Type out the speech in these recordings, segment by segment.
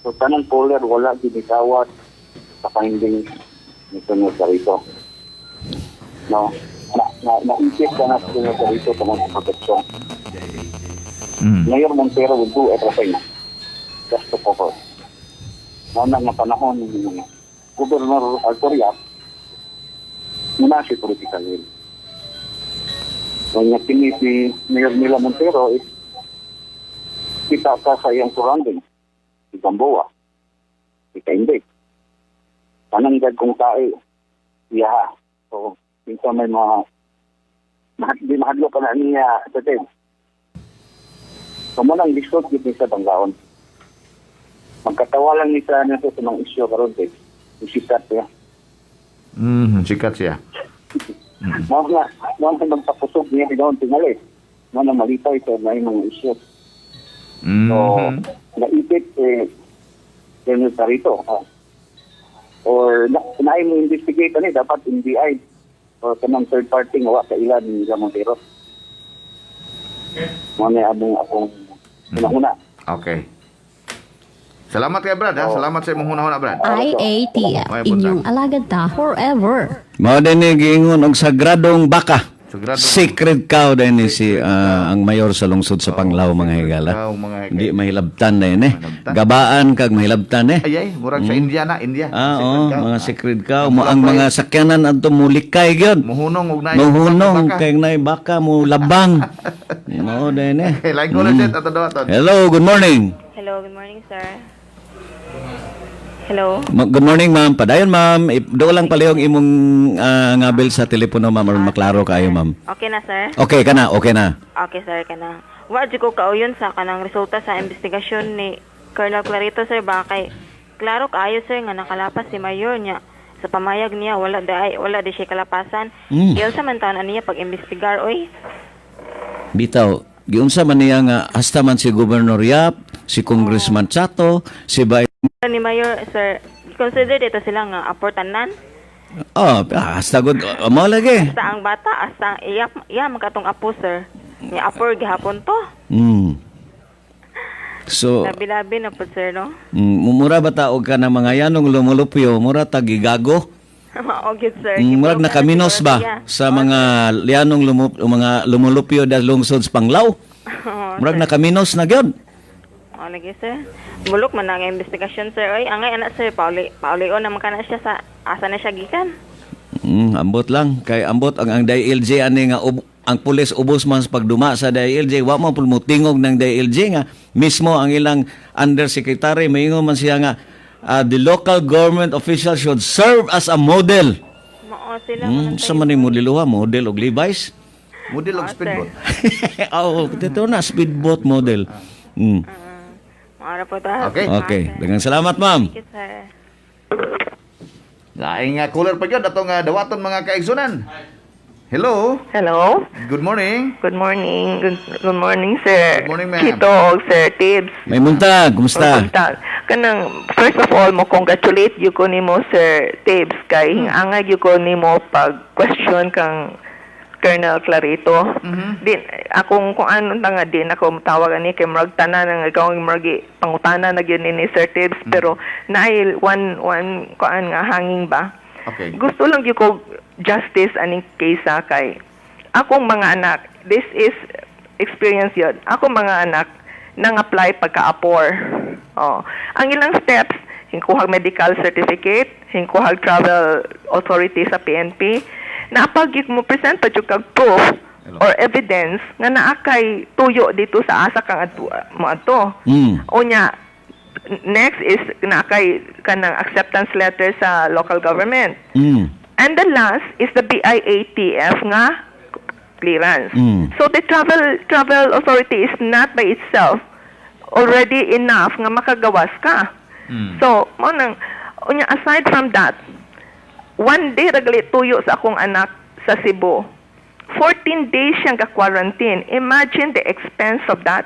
So, tanong cooler, wala ginitawat sa finding ni Senyor Carrito. No? Na-isip ka na sa Senyor Carrito tungkol sa proteksyon. Mayor Montero will do everything just to cover. Muna nga panahon ni Gobernador Altoriak, muna si political will. Kung nakinig si Mayor Mila Montero, kita ka sa iyong surrounding, si Gamboa, si Kaindig. Tananggad kong tayo, iya. So, minsan may mga di mahadlo ka na niya sa team. So, munang discount yun sa Banglaon. Magkatawa lang ni sa nito sa mga isyo karon din. Sikat siya. Sikat siya. Mga magpapusog niya doon tingali. Mga malitaw ito na yung mga isyo. So, naipit Senyor Carrito. Or naay mo investigate ni dapat NBI o kanang third party nga sa ilan ni Montero. Mga akong una. Okay. Salamat kay Brad, ha? Salamat sa imong hunahuna, Brad. IATF, inyong alagad ta forever. Mao din ni giingon og sagradong baka. Sagradong- Sacred cow din ni si ang mayor sa lungsod sa Panglao mga higala. Hindi mahilabtan na yun Gabaan kag mahilabtan Ay, murag sa India na, India. Oo, mga sacred cow. Ang mga sakyanan adto mulikay gyud. Muhunong og naay. Muhunong kay nay baka mo labang. Mao din Okay, like ko lang ato daw ato. Hello, good morning. Hello, good morning, sir. Hello. Good morning, ma'am. Padayon, ma'am. Do lang palihog imong ngabil sa telepono, ma'am, aron maklaro kayo, ma'am. Okay na, sir? Okay ka na, okay na. Okay, sir, ka na. Wa, di ko kauyon sa kanang resulta sa investigasyon ni Colonel Clarito, sir. Baka kay, klaro kaayo, sir, nga nakalapas si Mayor niya. Sa pamayag niya, wala di siya kalapasan. Iyon sa mantaon niya pag-investigar, oy. Bitaw, giunsa man niya nga hasta man si Governor Yap, si Congressman Chato, si Bay... Ni Mayor, sir, consider dito sila nga aportanan. Oh, hasta good. Mo lagi. Sa ang bata, hasta iya makatong apo, sir. Ni apor gihapon to. So, Labi-labi na po, sir, no? mura ba taog ka na mga yanong lumulupyo, mura tagigago? Maogit, sir. Murag nakaminos ba sa mga lianong mga lumulupyo da lungsod sa Panglao? Murag nakaminos na gyud. Lagi, sir. Bulok man ang investigasyon, sir. Oy, angay anak, sir. Pauli-o naman ka na siya sa asa na siya gikan. Ambot lang. Kay ambot ang DILG ani nga ang pulis ubos man sa pagduma sa DILG. Wa mo pulmutingog ng DILG nga mismo ang ilang undersecretary maingon man siya nga the local government officials should serve as a model. Mao sila. Sa man yung modeluha, model og Levi's. Model og speedboat. Dito na speedboat model. Maara po ta. Okay. Dengan salamat, ma'am. Thank you, sir. Laing cooler pa gyud atong dawaton mga kaigsunan. Hello. Hello. Good morning. Good morning. Good morning, sir. Good morning, ma'am. Kito, Sir Tibbs. May muntag, kumusta? Kanang, first of all, mo congratulate you ko ni mo, Sir Tibbs, kay hingangag you ko ni mo pag-question kang Colonel Clarito. Din, akong kung ano nga din, ako matawagan ni kay Marag Tanan, ng ikaw ang Marag pangutana na yun ni Sir Tibbs, pero naay one kuan nga hanging ba? Okay. Gusto lang yung ko justice aning case kay akong mga anak, this is experience yun. Akong mga anak nang apply pagka-apor. Ang ilang steps, hingkuhag medical certificate, hingkuhag travel authority sa PNP, na pag mo present pa kag proof or evidence nga naakay tuyo dito sa asa kang mo ato. Unya, next is naakay kanang acceptance letter sa local government. And the last is the BIATF nga clearance. So the travel authority is not by itself already enough nga makagawas ka. So, mo nang unya aside from that, one day ragali tuyo sa akong anak sa Cebu. 14 days siyang ka-quarantine. Imagine the expense of that.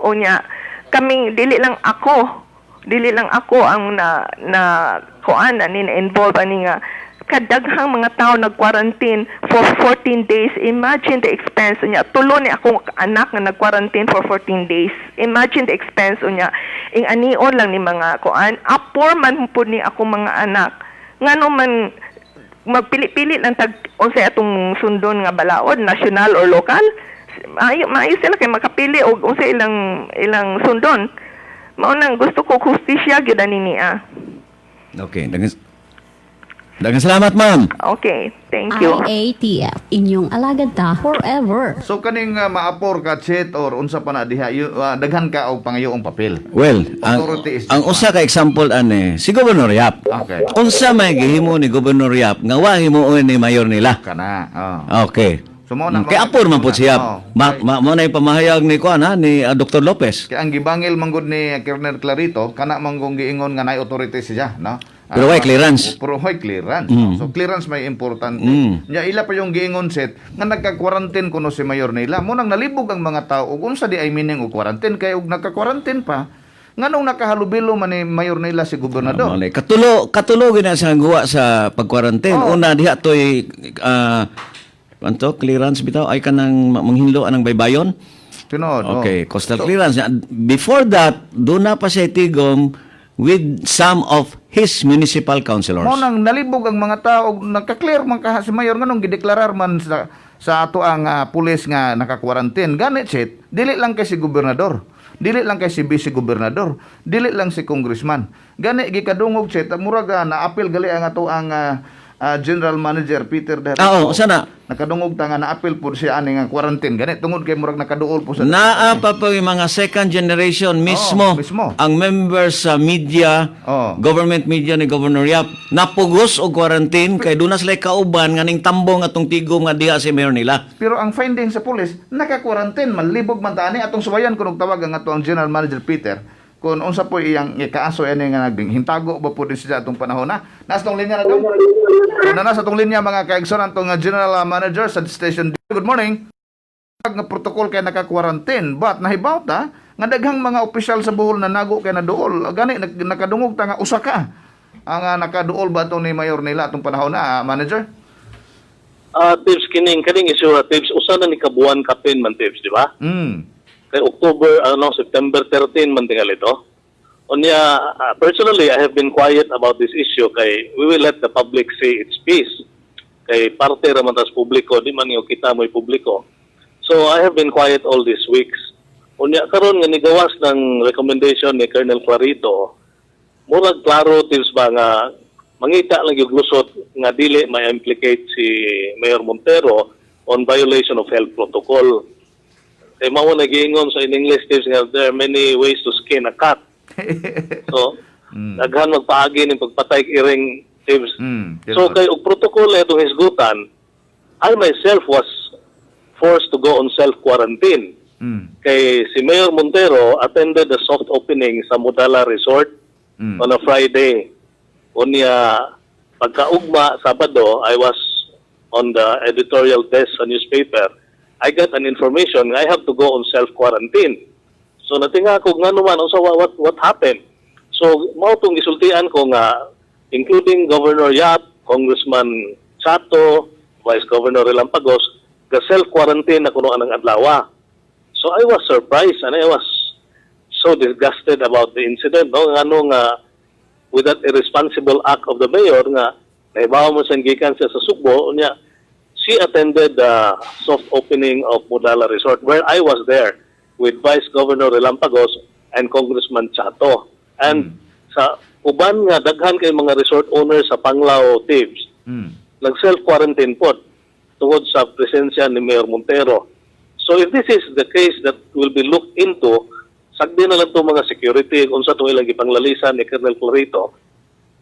Unya, kaming dili lang ako ang na kuan na involve ani nga kadaghang mga tao nag-quarantine for 14 days. Imagine the expense niya. Tulo ni akong anak na nag-quarantine for 14 days. Imagine the expense niya. Ing anion lang ni mga kuan. Apor man po ni akong mga anak. Ngano man magpili-pili lang tag unsay atong sundon nga balaod, national or local. Maayo sila kay makapili og unsay ilang sundon. Mao nang gusto ko hustisya gyud ani niya. Okay, daghang salamat, ma'am. Okay, thank you. IATF, inyong alagad ta forever. So kaning maapor ka chat or unsa pa na diha daghan ka og pangayoong papel. Well, Authority is ang this usa ka example ane si Gobernador Yap. Okay. Unsa may gihimo ni Gobernador Yap nga wa himuon ni mayor nila. Kana. Okay. So mo na Kay apor man po siya. Mo na ipamahayag ni kuan ni Dr. Lopez. Kaya ang gibangil manggod ni Colonel Clarito kana manggong giingon nga nay authority siya, no? Pero why clearance? Pero why clearance? So clearance may importante. Nya ila pa yung giingon set nga nagka-quarantine kuno si mayor nila. Mo nang nalibog ang mga tao ug unsa di ay meaning og quarantine kay ug nagka-quarantine pa. Nganong nakahalubilo man ni mayor nila si gobernador. Katulo gina sa guwa sa pag-quarantine. Una diha toy anto clearance bitaw ay kanang manghinlo anang baybayon. Tinod. Okay, coastal clearance. Before that, doon na pa siya tigom with some of his municipal councilors. Mo nang nalibog ang mga tao ug nagka-clear man ka si mayor nganong gideklarar man sa ato ang pulis nga naka-quarantine. Ganit set, dili lang kay si gobernador. Dili lang kay si vice gobernador, dili lang si congressman. Gani gikadungog set murag na-appeal gali ang ato ang General Manager Peter Derrick. Sana Nakadungog ta nga na-appeal po siya ani nga quarantine. Gani tungod kay murag nakaduol po sa naa pa po yung mga second generation mismo, mismo. ang members sa media, government media ni Governor Yap, napugos og quarantine kay doon na sila kauban nga ning tambong atong tigom nga diha si mayor nila. Pero ang finding sa pulis, naka-quarantine man libog man ta ani atong suwayan kunog tawag ang ato ang General Manager Peter. Kung unsa po iyang ikaaso ani nga hintago ba po din siya atong panahon na. Nasa tong linya na daw. Nasa tong linya mga kaigsoon atong General Manager sa Station D. Good morning. Nga protocol kay naka-quarantine but nahibaw ta nga daghang mga opisyal sa Bohol na nago kay naduol. Gani nakadungog ta nga usa ka ang nakaduol ba to ni mayor nila atong panahon na manager? Tips kaning issue tips usa na ni kabuan kapin man tips di ba? Kay October September 13 man tingali ito. Unya personally I have been quiet about this issue kay we will let the public say its piece. Kay parte ra man tas publiko di man yo kita mo'y publiko. So I have been quiet all these weeks. Unya karon nga nigawas ng recommendation ni Colonel Clarito. Murag klaro tips ba nga mangita lang yung lusot nga dili may implicate si Mayor Montero on violation of health protocol. Kaya mao nagiingon sa in English tips nga there are many ways to skin a cat. So, daghan magpaagi ng pagpatay iring tips. So, kay og protocol itong hisgutan, I myself was forced to go on self-quarantine. Kay si Mayor Montero attended the soft opening sa Mudala Resort on a Friday. Unya, pagkaugma, Sabado, I was on the editorial desk sa newspaper. I got an information I have to go on self-quarantine. So natinga ko nga naman so what happened. So mao tong gisultian ko nga including Governor Yap, Congressman Chato, Vice Governor Relampagos, ga self-quarantine na kuno anang adlaw. So I was surprised and I was so disgusted about the incident. No? Ngano nga with that irresponsible act of the mayor nga naibaw mo siyang gikan siya sa Sugbo niya. She attended the soft opening of Mudala Resort where I was there with Vice Governor Relampagos and Congressman Chato. And sa uban nga daghan kay mga resort owners sa Panglao Tips, nag-self-quarantine po tungod sa presensya ni Mayor Montero. So if this is the case that will be looked into, sagdi na lang itong mga security kung sa itong ilang ipanglalisan ni Colonel Clarito,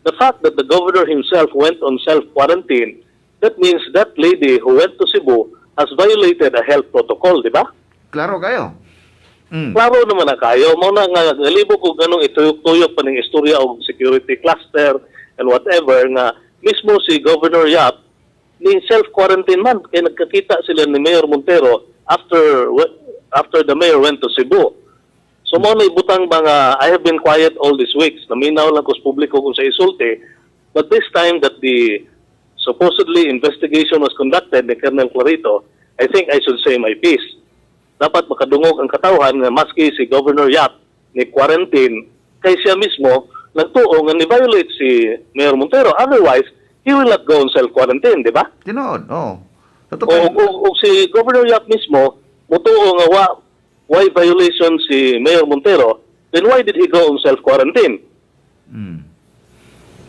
the fact that the governor himself went on self-quarantine, that means that lady who went to Cebu has violated a health protocol, di ba? Klaro kayo. Klaro naman na kayo. Mao na nga, nalibo ko ganong ituyok-tuyok pa ng istorya o security cluster and whatever nga mismo si Governor Yap ni self-quarantine man kaya nagkakita sila ni Mayor Montero after the mayor went to Cebu. So mo na ibutang mga I have been quiet all these weeks. Naminaw lang ko sa publiko kung sa isulti. But this time that the supposedly investigation was conducted ni Colonel Clarito, I think I should say my piece. Dapat makadungog ang katawhan nga maski si Governor Yap ni quarantine kay siya mismo nagtuo nga ni-violate si Mayor Montero. Otherwise, he will not go on self-quarantine, di ba? Tinood, oo. O si Governor Yap mismo mutuo nga why violation si Mayor Montero, then why did he go on self-quarantine?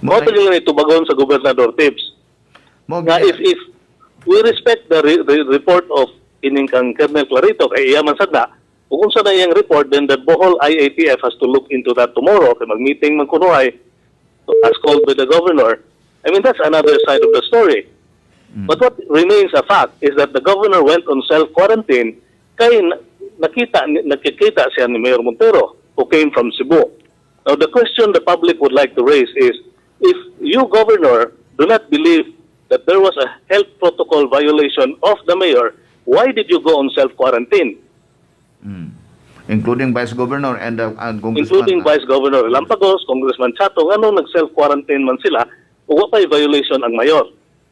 Mo ito yung itubagon sa Gobernador Tibbs. Nga if we respect the report of ining kang Colonel Clarito kay iya man sada kung sa na iyang report, then the Bohol IATF has to look into that tomorrow kay mag-meeting man kunuhay as called by the governor. I mean, that's another side of the story. But what remains a fact is that the governor went on self-quarantine kay nakikita siya ni Mayor Montero who came from Cebu. Now, the question the public would like to raise is, if you, governor, do not believe that there was a health protocol violation of the mayor, why did you go on self-quarantine? Including Vice Governor and Congressman. Including Vice Governor Lampagos, Congressman Chato, nga nag-self-quarantine man sila, o pa'y violation ang mayor.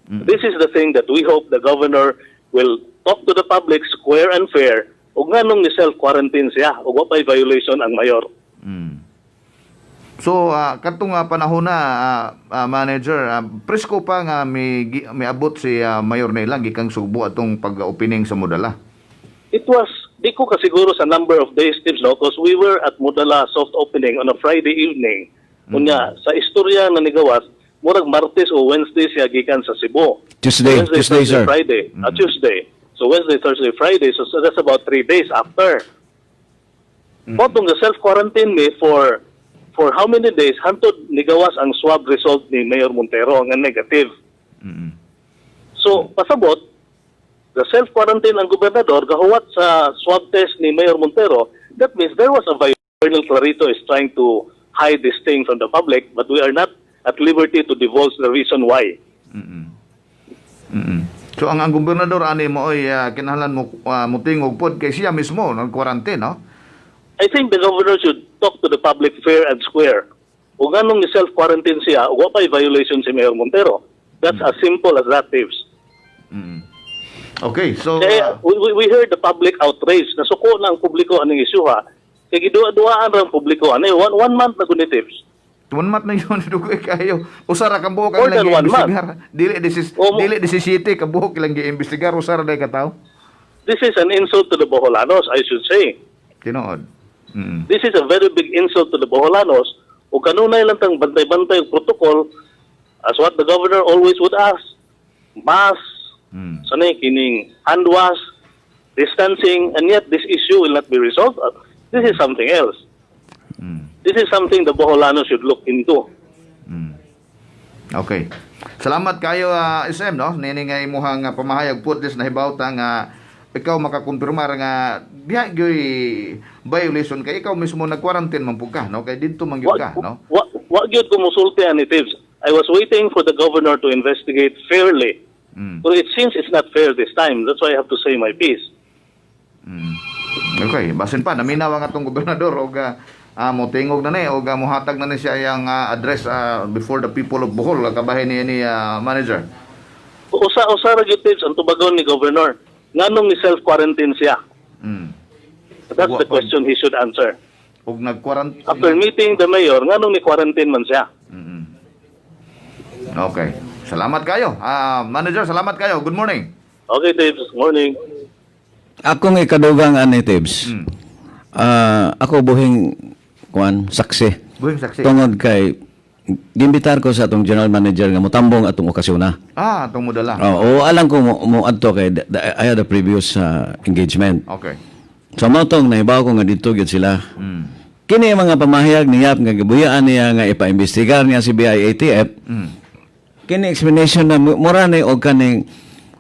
This is the thing that we hope the governor will talk to the public square and fair, o nga ni self-quarantine siya, o pa'y violation ang mayor. So, katong panahon na, Manager, presko pa nga may abot si Mayor na ilang gikang Subo atong pag-opening sa Mudala. It was, di ko kasiguro sa number of days, Tibbs, no? Because we were at Mudala soft opening on a Friday evening. Kunya, sa istorya na nigawas, murag Martes o Wednesday siya gikan sa Cebu. Tuesday, Thursday, sir. Friday. Tuesday. So Wednesday, Thursday, Friday. So that's about 3 days after. Potong the self-quarantine me for how many days, hantod nigawas ang swab result ni Mayor Montero nga negative. So, pasabot, the self-quarantine ang gobernador, gahuwat sa swab test ni Mayor Montero, that means there was a violation. Colonel Clarito is trying to hide this thing from the public, but we are not at liberty to divulge the reason why. So, ang gobernador, ani mo ay kinahanglan mo mutingog pod kay siya mismo nag-quarantine, no? I think the governor should talk to the public fair and square. Kung anong ni self-quarantine siya, wa pa'y violation si Mayor Montero. That's as simple as that, Tibbs. Okay, so... Kaya, we heard the public outrage. Nasuko na ang publiko anong isyuha. Kaya gidua-duaan ang publiko. One month na guni, Tibbs. 1 month na yun, dugoy kayo. Usara kang buhok More ang than 1 iimbestigar. Dili 17 ka buhok ilang iimbestigar. Usara na kataw. This is an insult to the Boholanos, I should say. Tinood. This is a very big insult to the Boholanos. O kanunay lang tang bantay-bantay yung protocol as what the governor always would ask. Mask, sanay kining hand wash, distancing, and yet this issue will not be resolved. This is something else. This is something the Boholanos should look into. Okay. Salamat kayo, SM, no? Nini nga imuhang pamahayag po this na hibawta nga ikaw makakumpirmar nga diha gyoy violation kay ikaw mismo nag-quarantine man pud ka, no? Kay didto man gyud ka, no? Wa gyud ko musulti ani, Tibbs. I was waiting for the governor to investigate fairly. But it seems it's not fair this time. That's why I have to say my piece. Okay, basin pa naminaw ang atong gobernador og motingog na ni og mohatag na ni siya yang address before the people of Bohol kabahin ni manager. Usa ra gyud, Tibbs, ang tubagon ni governor. Nganong ni self-quarantine siya? That's the question he should answer. Og nag-quarantine After meeting the mayor, nganong ni quarantine man siya? Okay. Salamat kayo. Manager, salamat kayo. Good morning. Okay, Tibbs. Morning. Akong ikadugang ani Tibbs. Ako buhing saksi. Buhing saksi. Tungod kay gimbitar ko sa atong general manager nga motambong atong okasyon na. Atong Mudala. O alam ko mo adto kay I had a previous engagement. Okay. So motong naibaw ko nga dito gyud sila. Kini mga pamahayag niyap nga gibuyaan niya nga ipaimbestigar niya si BIATF. Kini explanation na mura ni og kaning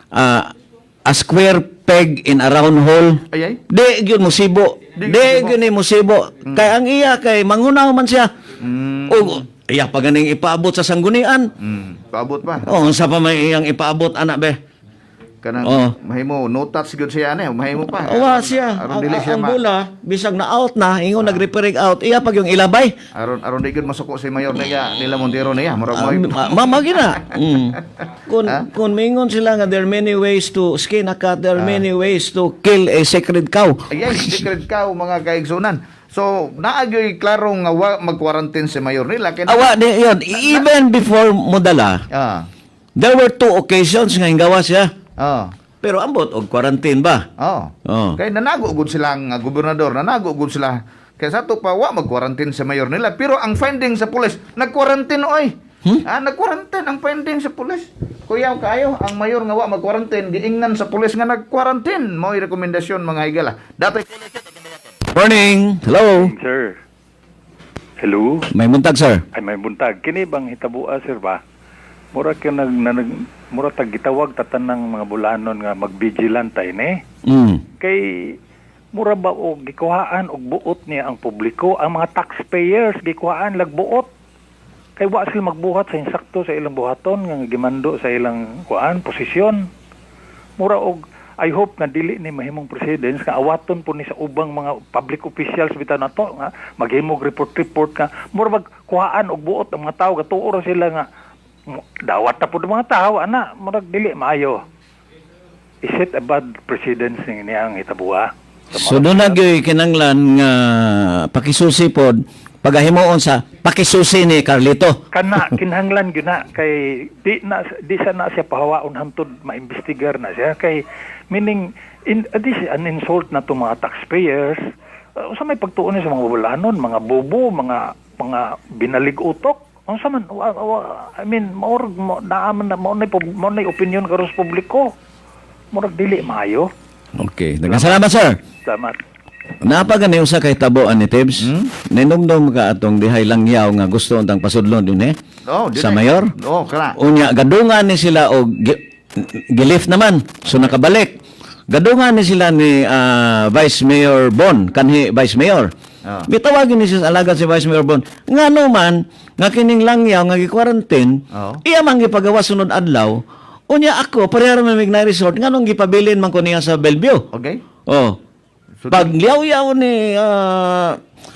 a square peg in a round hole. Ay. Di gyud musibo. Di gyud ni musibo. Kay ang iya kay mangunaw man siya. O iya pa ganing ipaabot sa sanggunian. Paabot pa. O unsa pa may iyang ipaabot anak be? kanang mahimo no touch gyud siya ani, mahimo pa. Awa siya. Aron dili siya Ang bola, bisag na out na, ingon nag-referring out, iya pag yung ilabay. aron di gyud masuko si Mayor nila Montero niya, murag mo. Mamagina. Kung mingon sila nga there are many ways to skin a cat, there are many ways to kill a sacred cow. Yes, secret ka mga kaigsunan. So, naagyoy klaro nga mag-quarantine si Mayor nila. Awa, yun, even before mo dala, there were 2 occasions nga hingawa siya. Pero ambot og quarantine ba? Kaya nanago gud silang gobernador, nanago gud sila. Kaya sa to pa wa mag-quarantine sa Mayor nila. Pero ang finding sa pulis, nag-quarantine oy. Nag-quarantine ang finding sa pulis. Kuyaw kayo, ang Mayor nga wa mag-quarantine, giingnan sa pulis nga nag-quarantine. Mao'y rekomendasyon mga higala. Dapat Morning. Hello. Sir. Hello. May buntag, sir. Ay may buntag. Kini bang hitabua, sir ba? Mura ka mura tag gitawag tatanang mga bulanon nga mag-vigilante ni. Kay mura ba og gikuhaan og buot niya ang publiko, ang mga taxpayers gikuhaan lagbuot. Kay wa sila magbuhat sa insakto sa ilang buhaton nga gimando sa ilang kuan posisyon. Mura og I hope nga dili ni mahimong presidents nga awaton po ni sa ubang mga public officials bitaw nato nga maghimog report ka mura magkuhaan og buot ang mga tawo gatuo sila nga dawat na po ng mga tao ana murag dili maayo. Is it a bad precedence niya ang itabuha? So doon nagyoy kinanglan nga pakisusi pod pagahimuon sa pakisusi ni Carlito. Kana kinahanglan gyud na kay di sa na siya pahawaon hantod maimbestigar na siya kay meaning this is an insult na to mga taxpayers. Sa may pagtuon sa mga bulanon, mga bobo, mga binalig utok. Unsa man I mean maurag mo naaman na mo nay opinion karon sa publiko. Murag dili maayo. Okay, nagkasalamat sir. Salamat. Napagani usa kay tabuan ni Tibbs. Ninumdum ka atong dihay langyaw nga gusto untang pasudlon din sa mayor. kana. Unya gadungan ni sila og gilift naman. So nakabalik. Gadungan ni sila ni Vice Mayor Bon, kanhi Vice Mayor. Bitawagin ni siya alagad si Vice Mayor Bon. Ngano man nga kining langyaw nga gi-quarantine, iya man gipagawa sunod adlaw. Unya ako parehara man mig na resort nganong gipabilin man ko niya sa Bellevue. Okay? Pag liyaw-yaw ni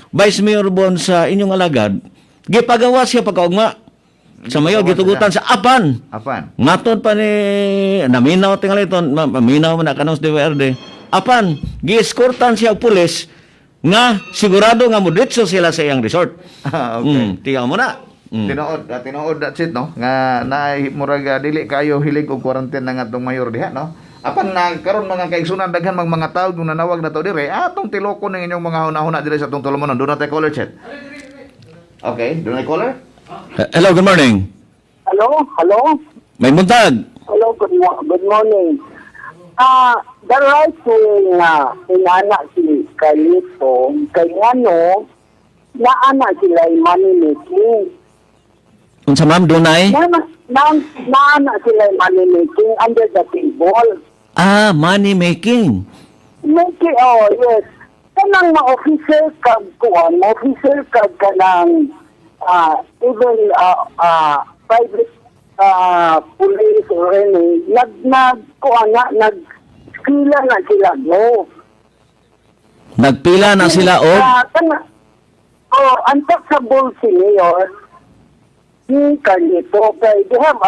Vice Mayor Bon sa inyong alagad, gipagawa siya pagkaugma sa mayor, gitugutan sa Apan. Matod pa ni, naminaw tingali ito, maminaw man na kanong sa DWRD. Apan, gi-escortan siya pulis nga sigurado nga mudritso sila sa iyang resort. Tiyaw mo na. Tinuod that's it, no? Nga murag dili kayo hilig og quarantine nga atong mayor diha, no? Apan na karon mga kaigsunan daghan mga tao kung nanawag na to dire atong tiloko ng inyong mga hunahuna dire sa atong tulumonon. Do not caller chat. Okay, do not caller? Hello, good morning. Hello? May buntag. Hello, good morning. The right thing na inana si Carlito, kay ano, naana sila money making. Unsa ma'am, dunay? Naana sila money making under the table. Money making. Yes. Kanang ma-officer kag kuan, ma-officer kag kanang even private police or any, nagpila na sila, no? Nagpila na sila, untouchable si Mayor, ni Carlito, kay they have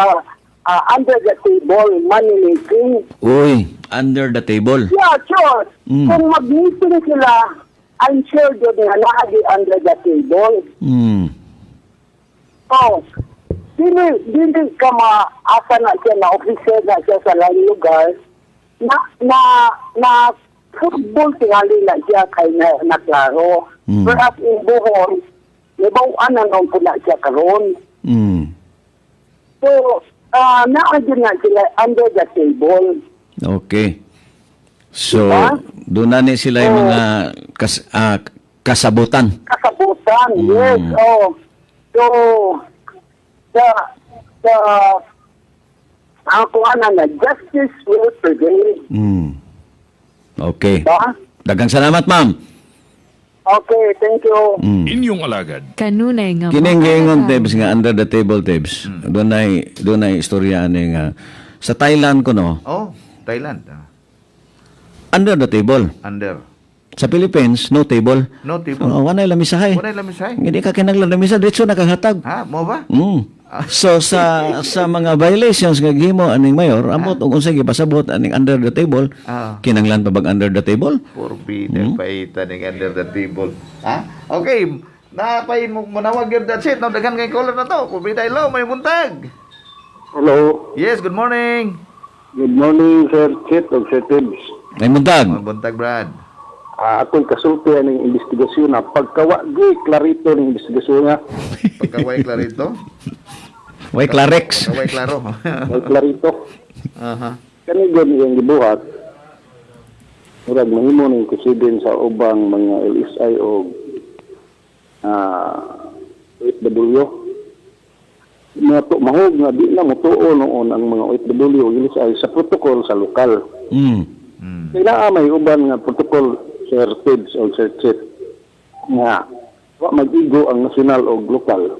under the table money making. Uy, under the table. Yeah, sure. Kung mag-meeting sila, I'm sure yun nga naadi under the table. Dili ka maasa na siya na officer na siya sa lang lugar na football tingali na siya kay na klaro. Perhaps in Bohol, nabawaan na nung po na siya karon. So, naadyan na sila under the table. Okay. So, doon na ni sila yung mga kasabutan. Kasabutan, yes. So, ako na justice will prevail. Okay. Diba? Daghang salamat, ma'am. Okay, thank you. Inyong alagad. Kanunay nga Kining gingon tips nga under the table tips. Doon ay istorya ani nga sa Thailand ko no. Thailand. Under the table. Under. Sa Philippines, no table. No table. Wanay lamisahay. Wala lamisay. Hindi ka kinanglan lamisa, diretso nakahatag. Ha, mo ba? So sa mga violations nga gihimo aning mayor, amot ug unsay gipasabot aning under the table, kinanglan pa bag under the table? Forbida paita ning under the table. Ha? Okay. Napay mo manawag yun, that's it. No, daghan kay caller na to. Forbida, hello, may buntag. Hello. Yes, good morning. Good morning, Sir Chit o Sir Tibbs. May muntag. May buntag, Brad. Ako'y kasulti ng investigasyon na pagkawagi klarito ng investigasyon nga. Pagkaway clarito. Way Clarex. Pagkaway klaro. May klarito. Aha. Kanigon yung gibuhat. Murag mahimo ng kusidin sa ubang mga LSI o OFW. Mahog nga di na mutuo noon ang mga OFW o LSI sa protokol sa lokal. Kaya may uban nga protokol, Sir Tibbs o Sir Chit, nga wa mag-igo ang nasyonal o lokal.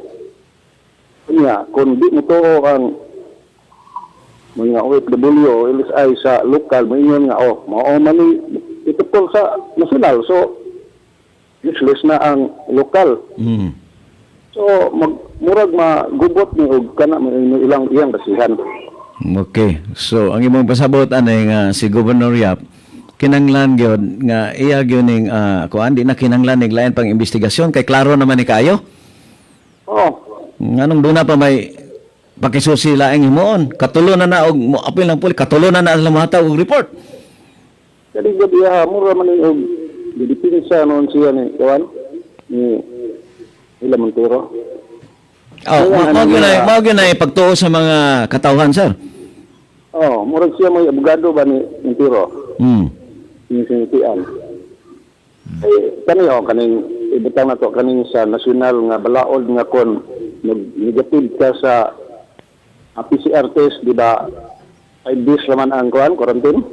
Kanya, kung di mo to ang mga OFW o LSI sa lokal, maingon nga, maumani protokol sa nasyonal. So, useless na ang lokal. So, murag magubot ni og kana ilang iyang basihan. Okay. So ang imong pasabot anay nga si Governor Yap kinanglan gyud nga iya gyud ning kuan di na kinanglan ning lain pang investigasyon kay klaro naman ni kayo. Nganong duna pa may pakisusi laing himuon. Katulo na og apil ng puli katulo na sila mahataw og report. Jadi gabi mura man og dipinsa noon siya ni kuan ni Ila Montero. Mao gyud na pagtuo sa mga katawhan, sir. Murag siya may abogado ba ni Montero? Sinitian. Kaning ibutang na to kaning sa nasyonal nga balaod nga kon negative ka sa PCR test, di ba? 5 days naman ang quarantine.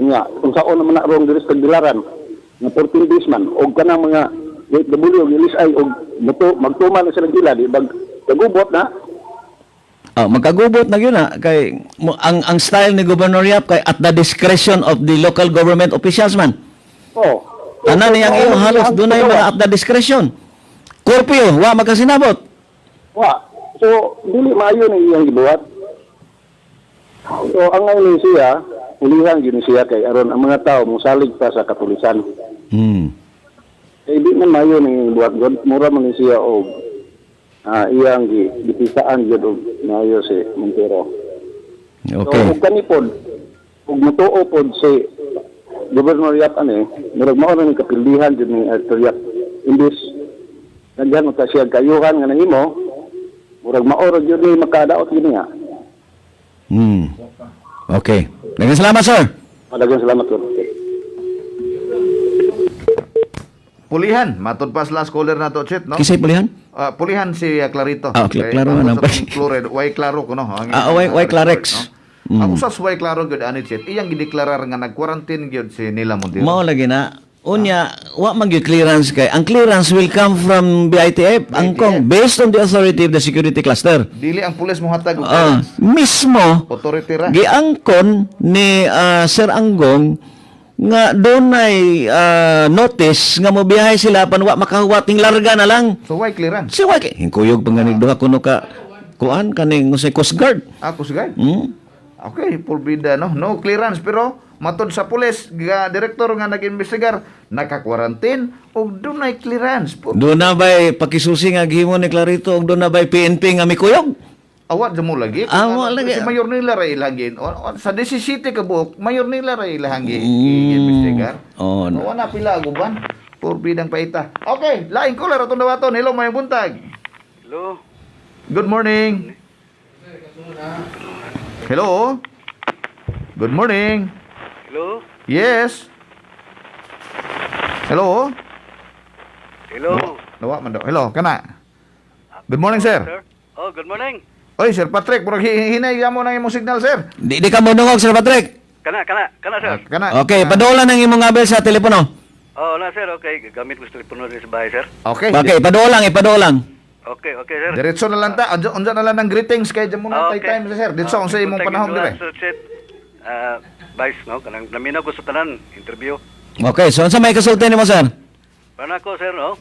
Nya, kung saan naman na rong diri sa Tagbilaran, nga 14 days man, og kanang mga OFW, LSI, og magtuman na sila gila, di ba? Kagubot na. Magkagubot na yun kay ang style ni Governor Yap kay at the discretion of the local government officials man. Tanan niyang iyo halos dunay mga at the discretion. Curfew, wa magkasinabot. So dili maayo ni iyang gibuhat. So ang ngayon siya, ulihan gyud siya kay aron ang mga tao mosalig pa sa kapulisan. Kay di man maayo ni buhat god, mura man siya og iyang gipisaan gyud og maayo si Montero. Okay. So kani pod ug mutuo pod si Governor Yap murag mao na ni kapildihan gyud ni Arthur Yap. Imbis naghan ka siya kayuhan nga nahimo, murag mao ra gyud ni makadaot gyud niya. Okay. Daghang salamat, sir. Daghang salamat, sir. Pulihan, matod pa last caller na to, Chit, no? Kisay pulihan? Pulihan si Clarito. Klaro na pa. Chloride, way klaro ko, no? Way Clarex. Ang usas way klaro gyud ani, Chit. Iyang gideklarar nga nag-quarantine gyud si Nila Montero. Mao lagi na. Unya, wa man gyud clearance kay. Ang clearance will come from BITF, angkong based on the authority of the security cluster. Dili ang pulis mo hatag og mismo authority ra. Giangkon ni Sir Anggong nga donay notice nga mobiyahe sila pan wa makahuwating larga na lang. So why clearance? So why hingkuyog panganig duha kuno ka kuan kaning sa Coast Guard. Coast Guard? Okay, pulbida no. No clearance pero matod sa pulis, direktor nga nag-imbestigar, naka-quarantine og dunay clearance. Doon na ba'y pakisusi nga gihimo ni Clarito og doon na ba'y PNP nga mikuyog? Awat mo lagi. Lagi. Si Mayor nila ra ilangin. Sa 17 ka buok, Mayor nila ra ilangin. I-imbestigar. Wala pila aguban. Purbidang paita. Okay, laing caller atong dawaton. Hello, may buntag. Hello. Good morning. Hello. Good morning. Hello. Yes. Hello. Hello. Nawa man daw. Hello, kana. Good morning, sir. Good morning. Oy, Sir Patrick, murag hinay mo nang imong signal, sir. Di ka mo dungog, Sir Patrick. Kana, sir. Okay, paduolan ang imong abel sa telepono. Na, sir. Okay, gamit ko sa telepono rin sa bahay, sir. Okay. Okay, paduolan. Okay, sir. Diretso na lang ta. Andiyan na lang ng greetings kay dyan muna time, sir. Diretso, kung sa imong panahon dire. Vice, no? Kanang naminaw ko sa tanan, interview. Okay, so sa may kasulti nimo sir? Para ako, sir, no?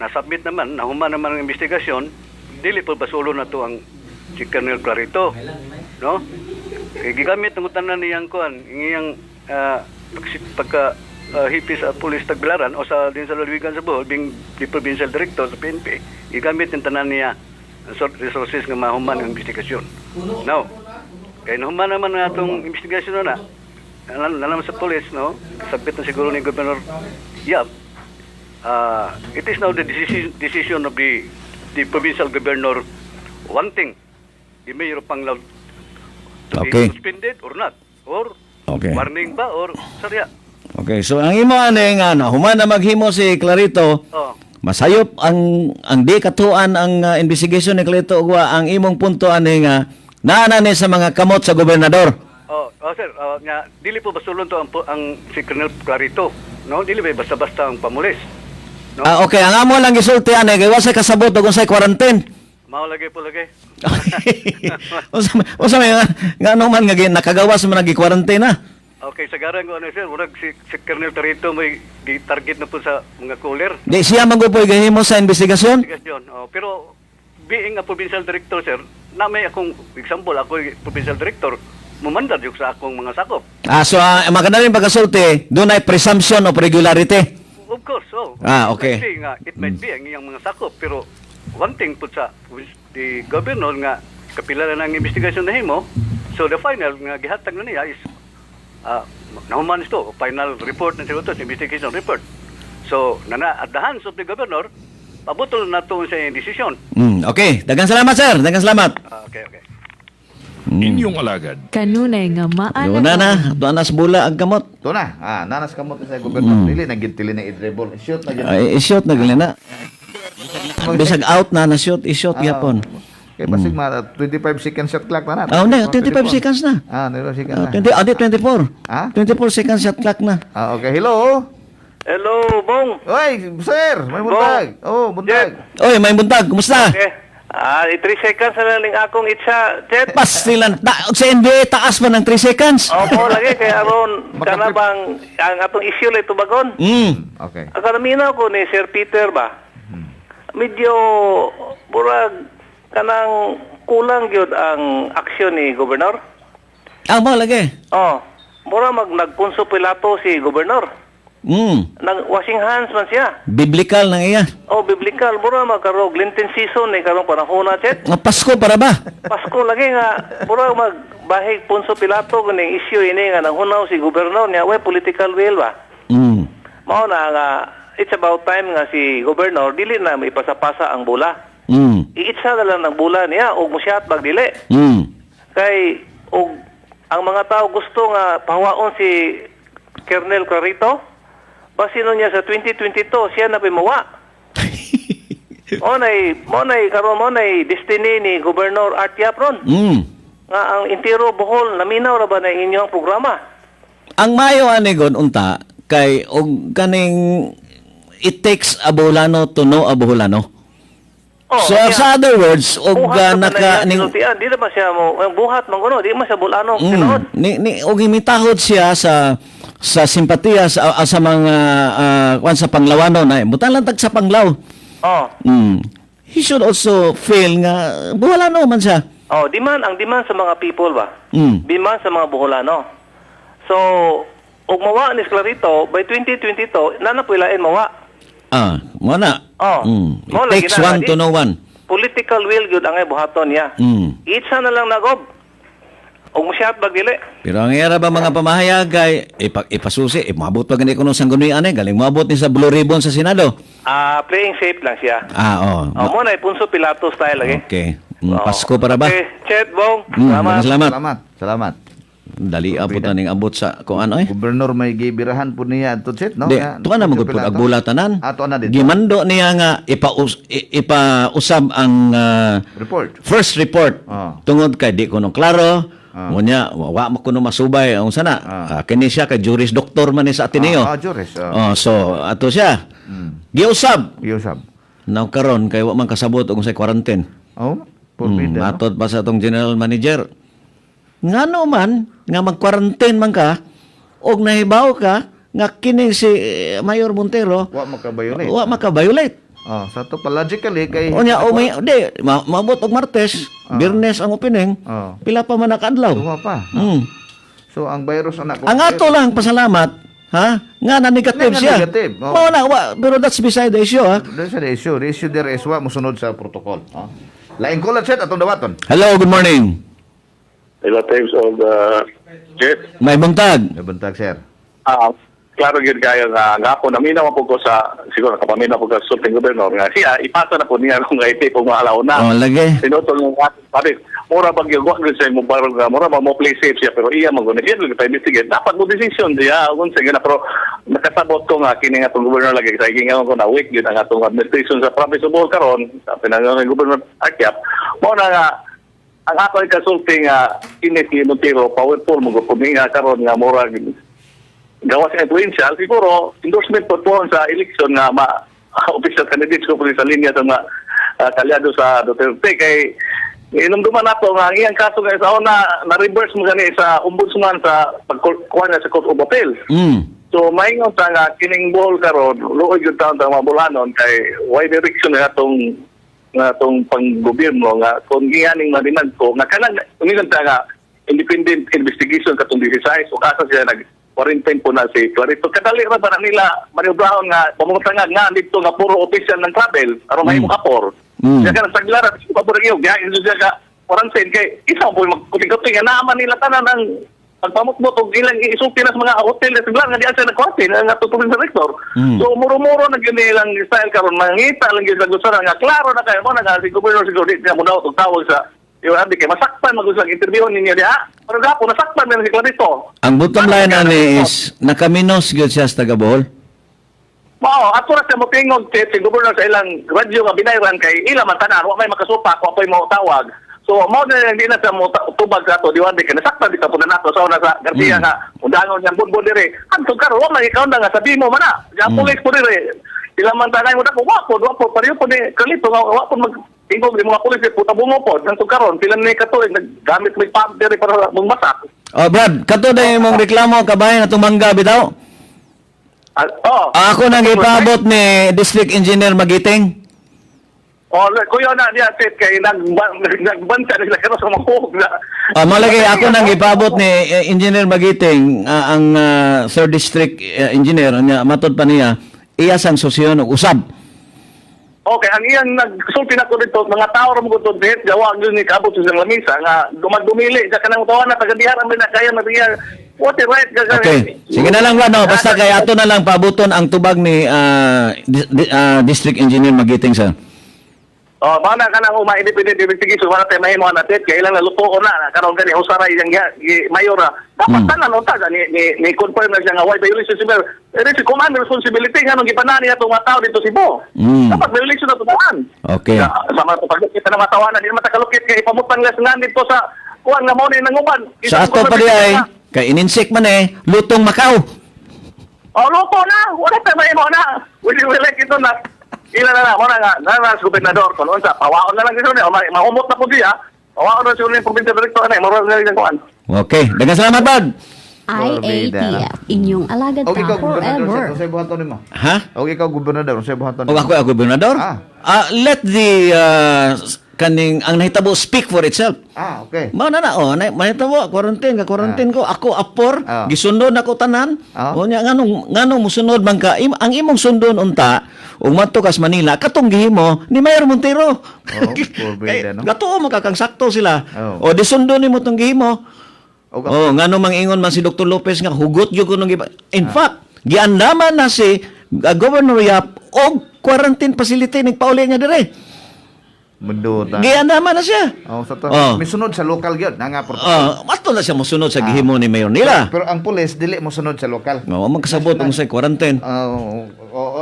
Na-submit naman, nahuman naman ang investigasyon, dili po basulo na to ang si Colonel Clarito, no? Kaya gigamit ng utanan niyang kuan, iyang pagka hipis sa Police Tagbilaran o sa din sa Lalawigan sa Bohol, being the provincial director sa PNP, gigamit ng tanan niya ang resources nga mahuman ang investigasyon. Now, kaya nahuman naman na itong investigasyon na naman sa police, no? Sabit na siguro ni Governor Yap. It is now the decision of the provincial governor wanting the mayor of Panglao to be suspended or not, or warning ba or sarya. Okay, so ang imo ani nga human na maghimo si Clarito. Masayop ang di katuan ang investigation ni Clarito ugwa ang imong punto ani nga naana ni sa mga kamot sa gobernador. Sir, nga dili po basulon to ang si Colonel Clarito, no? Dili ba basta-basta ang pamulis. No? Okay, ang amo lang gisulti ani kay wasa kasabot og unsay quarantine. Mao lagi po lagi. Usa may nga ano man nga nakagawas man nagi quarantine na. Okay, sagaran ko ano sir, murag si Colonel Clarito may target na po sa mga cooler. Di siya magpupoy gahimo sa investigasyon? Pero being a provincial director sir, na may akong example, ako provincial director, mumandar yung sa akong mga sakop. So maganda rin pagkasulti, doon ay presumption of regularity. Of course, okay. It might be ang iyang mga sakop, pero one thing po sa the governor nga kapila na ng investigasyon na himo, so the final nga gihatag na niya is nahuman ito, final report na siya investigation report. So, at the hands of the governor, pabutol na ito sa desisyon. Okay, dagang salamat sir, dagang salamat. Okay. Inyong alagad. Kanunay nga Doon na, doon na sa bula ang kamot. Doon na, nanas kamot sa gobernador. Dili, nagintili na i-dribble. I-shoot na i-shoot na gila na. Bisag out na shoot, i-shoot yapon. Kaya pasig 25 second shot clock na na. 25 seconds na. 25 seconds na. 24. 24 second shot clock na. Okay, hello. Hello, Bong. Oy, sir, may buntag. Buntag. Oy, may buntag. Kumusta? Okay. 3 seconds na lang akong itsa, Jet. Pas silang, sa NBA, taas pa ng 3 seconds. Opo, lagi. Kaya aron, kanabang, ang atong issue lang ito bagon. Okay. Ang kanaminaw ko ni Sir Peter ba? Medyo, burag, kanang kulang yun ang aksyon ni Gobernador. Mo lagi? Mura nagpunso pilato si Gobernador. Nag-washing hands man siya. Biblical nang iya. Biblical. Mura magkarog Lenten season, karong panahon na, Chet. Pasko para ba? Pasko lagi nga. Mura magbahig punso pilato kuning issue ini nga nanghunaw si Gobernador niya. Political will ba? Mao na nga, it's about time nga si Gobernador dili na maipasapasa ang bula. Iitsa na lang ng bula niya o musyat bagdili. Kay ang mga tao gusto nga pahawaon si Colonel Clarito, basino niya sa 2022 siya na pimawa. Monay destiny ni Governor Art Yapron. Nga ang Intero Bohol naminaw ra ba na inyong programa? Ang mayo anigon unta kay og kaning it takes a Boholano to know a Boholano. So sa other words, og naka ning di naman siya mo buhat man kuno, di man siya bulano tinuod. Ni og imitahod siya sa simpatiya sa mga kwan sa Panglawano na butan lang tag sa Panglaw. He should also feel nga Boholano man siya. Ang demand sa mga people ba? Demand sa mga Boholano. So, og mawa ni Clarito by 2022 nanapuilain mawa. Mo na. It takes one to know one. Political will gyud ang buhaton niya. Itsa na lang nagob. Og musyat bagdili. Pero ang era ba mga pamahayag kay ipasusi, maabot pa gani kuno sang gunuyan galing maabot ni sa Blue Ribbon sa Senado. Playing safe lang siya. Mo na punso Pilato style lagi. Okay. Pasko para ba? Okay, Chet Bong. Salamat. Dali abot na ning abot sa kung ano Gobernador may gibirahan po niya to Chet, no? Tuwa na magud pud agbulatanan. Ato na dito. Gimando niya nga ipausab ang report. First report. Tungod kay di kuno klaro. Unya wa mo kuno masubay ang sana. Kini siya kay juris doctor man ni sa Ateneo. Juris. So ato siya. Giusab. Now karon kay wa man kasabot og sa quarantine. Forbidden. Matod pa sa atong general manager. ngano man nga mag-quarantine man ka og nahibaw ka nga kining si Mayor Montero wa maka-violate. Sa to logically kay Unya may maabot og Martes, Biyernes ang opening. Pila pa man nakadlaw. Duha pa. So ang virus anak ang ato lang pasalamat nga na negative siya. Mao na pero that's beside the issue That's the issue. The issue there is wa mosunod sa protocol. Lain ko lang set atong dawaton. Hello, good morning. Hello, times of Jet. May buntag. May buntag, sir. Klaro gyud kayo nga ako naminaw po ko sa siguro kapaminaw po ka sa sulting gobernador nga siya ipasa na po niya kung IT kung maalaw na. Lagi. Sinutol nga sabi, mura bag yung gud sa mo barog nga mura ba mo play safe siya pero iya man gud siya pa investigate dapat mo decision diya kung sige na pero nakasabot ko nga kini nga tong gobernador lagi sa gingaw ko na week gyud ang atong administration sa province of Bohol karon sa pinangang gobernador Akyap mo na nga ang ako kasulting kini si Montero powerful mo gud nga karon nga mura gawas nga influential, siguro endorsement po sa election nga official candidates ko po sa linya sa mga kalyado sa Duterte kay inumduman nato nga ang iyang kaso nga sa una na-reverse mo gani sa ombudsman sa pagkuha niya sa Court of Appeals. So maingon sa nga kining Bohol karon luoy gyud taon mga bulanon kay why direction nga atong panggobyerno nga kung giyaning madinag ko nga kanang umigan ta nga independent investigation katong 16 ug asa siya quarantine po na si Clarito. Kadali ra ba na nila maniobrahon nga pamunta nga dito nga puro official ng travel aron may mo kapor. Kaya ka nagsaglara pa po rin yung gahin siya ka quarantine kay isa po magkuting-kuting nga naaman nila tanan ng pagpamutmot og ilang isulti na sa mga hotel at siglar nga diyan sa nag-quarantine nga tutulong sa rector. So muro-muro na gyud nilang style karon mangita lang gyud sa gusara nga klaro na kayo mo na si Governor siguro di niya mo daw tawag sa yung abi kay masakpan mag-usag interview ninyo diha. Pero dapo nasakpan na si Clarito. Ang bottom line is nakaminos gyud siya sa taga Bohol. Mao, ato ra sa motingog si Governor sa ilang radyo nga binayran kay ila man tanan wa may makasupak wa pay mo tawag. So mao na hindi na sa mo tubag sa to diwadi kay nasaktan di ka po na nato sa una sa Garcia nga undangon niyang bunbon dire. Adto karon wa may ikaw nga sabi mo man na. Ya police po dire. Ila man tanay mo dapo wa po pariyo po ni Clarito wa po mag tingog di mga pulis puta bungo po nang karon pila ni katuig naggamit may pump dire para magmasak. Brad, kato na imong reklamo kabayan atong mangga bitaw. Ako nang ipabot ni District Engineer Magiting. Kuya na diya set kay nagbanta nila karon sa mahug na. Malagi ako nang ipabot ni Engineer Magiting ang Third District Engineer nya matod pa niya iya sang susyon og usab. Okay, ang iyang nagsulti na ko dito, mga tao rin mo ko dito, gawa yun ni Kabot sa lamisa, nga dumagdumili, sa kanang tawa na, tagadiharan mo na, kaya mariya, what the right, okay, sige na lang, basta kay ato na lang pabuton ang tubag ni District Engineer Magiting, sir. Mana ka nang independent investigation, wala tayo mahimo natin, kaya ilang naluto ko na, karoon gani, usaray yung mayor, dapat tanan, unta, ni confirm na siya nga, why violation si Mayor, it's a command responsibility, nga nung ipanani na itong mga tao dito si Bo. Dapat violation na tutaan. Okay. Sa mga pagkakita ng mga tawanan, hindi naman takalukit, kaya ipamutang lasangan dito sa, kuhan nga mo na yung nanguban. Sa ato pa ay, kay ininsik man lutong Macau. Luto na, wala tayo mahimo na, wala ito na. Ila na mo na nga sa gobernador kon unsa pawaon na lang dito ni mahumot na po diya pawaon na siguro yung provincial director na moro na lang kuan. Okay, daghang salamat bad. IATF inyong alagad ta forever. Sa buhaton nimo. Ha? O ikaw gobernador sa buhaton nimo. O ako gobernador? Let the kaning ang nahitabo speak for itself. Okay. Mao na mahitabo quarantine ko ako apor gisundon ako tanan. O nya nganong musunod man ka ang imong sundon unta ug madto kas Manila katong gihimo ni Mayor Montero. Gato makakang sakto sila. O disundon nimo tong gihimo. Ngano mangingon man si Dr. Lopez nga hugot gyud kuno in fact giandaman na si Governor Yap og quarantine facility nagpauli niya dire. Menduta. Giandaman na siya. Misunod sa local gyud nga protocol. Mato na siya mosunod sa gihimo ni Mayor nila. Pero ang pulis dili mosunod sa lokal. Magkasabot ang sa quarantine.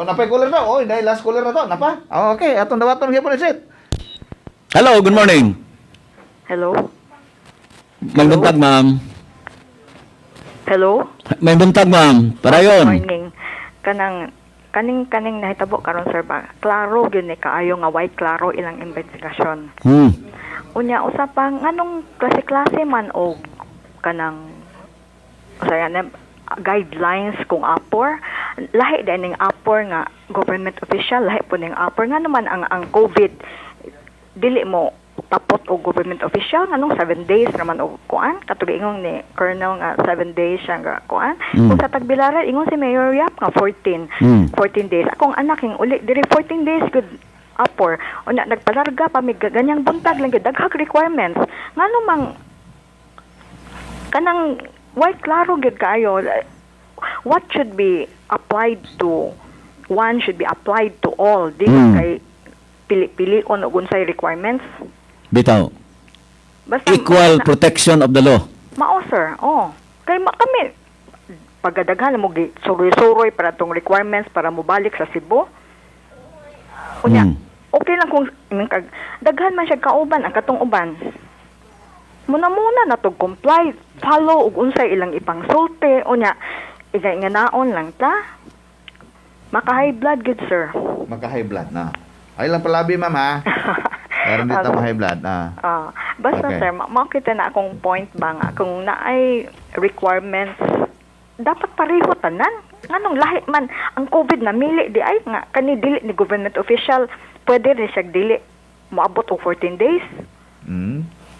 Napay caller na. Dahil last caller na to. Napa? Okay, atong dawaton gyud po ni Sit. Hello, good morning. Hello. May buntag, ma'am. Hello. May buntag, ma'am. Parayon. Good morning. Kaning nahitabo karon sir ba? Klaro gyud ni kaayo nga why klaro ilang investigasyon. Unya usapang nganong klase-klase man o kanang guidelines kung apor lahi din ning apor nga government official lahi po ning apor nga naman ang COVID dili mo tapot o government official nganong 7 days naman o kuan katong ingong ni Colonel nga 7 days siya nga kuan kung sa Tagbilaran ingon si Mayor Yap nga 14 days akong anak ing uli diri 14 days good apor una nagpalarga pa mig ganyang buntag lang gyud daghang requirements ngano mang kanang why klaro gyud kaayo what should be applied to one should be applied to all di kay pili-pili on og unsay requirements Bitaw. basta Equal protection of the law. mao sir kay kami pagdaghan mo gi suroy-suroy para tong requirements para mo balik sa Cebu unya okay lang kung daghan man siya kauban ang katong uban muna na to comply follow ug unsay ilang ipangsulti unya igay nga naon lang ta maka high blood good sir Maka high blood na. Ay lang palabi ma'am ha. Pero hindi ta high blood na. Basta Okay. sir makita na akong point ba nga kung naay requirements dapat pareho tanan nganong lahi man ang COVID na mili di ay nga kani dili ni government official pwede rin siya dili moabot og 14 days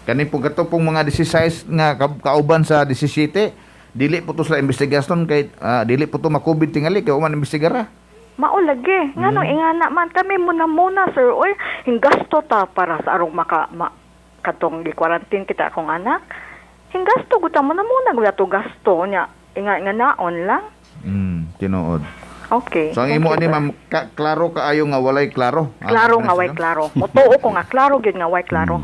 Kani po gato pong mga 16 nga kauban sa 17, dili po to sa investigasyon kay dili po to ma-COVID tingali kay uman imbestigara. mao lagi nganong ingana man kami muna sir oy hinggasto ta para sa arong katong gi-quarantine kita akong anak hinggasto guta muna gud to gasto nya nga naon lang Tinuod. okay So ang imo ani ma'am klaro kaayo nga walay klaro. klaro nga way klaro motuo ko nga klaro gyud nga way klaro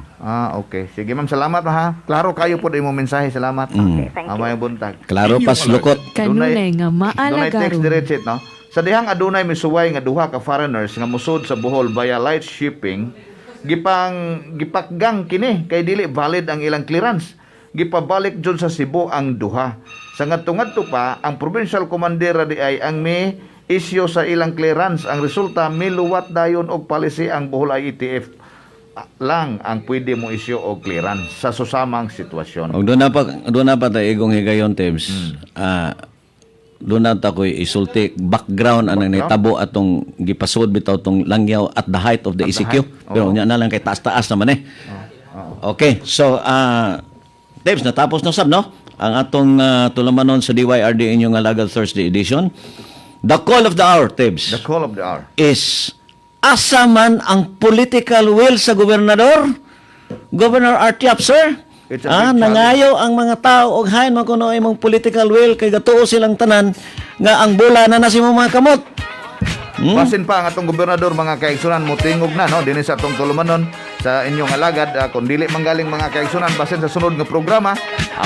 Okay. Sige ma'am, salamat ha. Klaro kayo po imo mensahe. Salamat. Okay, thank you. Amay buntag. Klaro pas lukot. Kanunay nga Dunay text maalagaron. diretsit no. Sa dihang adunay misuway nga duha ka foreigners nga musud sa Bohol via light shipping, gipakgang kini kay dili valid ang ilang clearance. Gipabalik jud sa Cebu ang duha. Sa ngadto-ngadto pa ang provincial commander di ay ang may issue sa ilang clearance. Ang resulta miluwat dayon og policy ang Bohol IETF lang ang pwede mo issue og clearance sa susamang sitwasyon. Og doon na pa tayo igong higayon, Tebs. Doon na ta ko'y isulti background anang nitabo atong gipasud bitaw tong langyaw at the height of the ECQ. Pero nya na lang kay taas-taas naman eh. Okay, so Tebs, natapos na sab no? Ang atong tulamanon sa DYRD inyong Alagad Thursday edition. The call of the hour, Tebs. The call of the hour is asa man ang political will sa gobernador? Governor Artiap, sir? Nangayo ang mga tao og hain man kuno imong political will kay gatuo silang tanan nga ang bola na si mga kamot. Basin pa ang atong gobernador mga kaigsunan mo tingog na no dinhi sa atong tulumanon sa inyong alagad kung dili manggaling mga kaigsunan basin sa sunod nga programa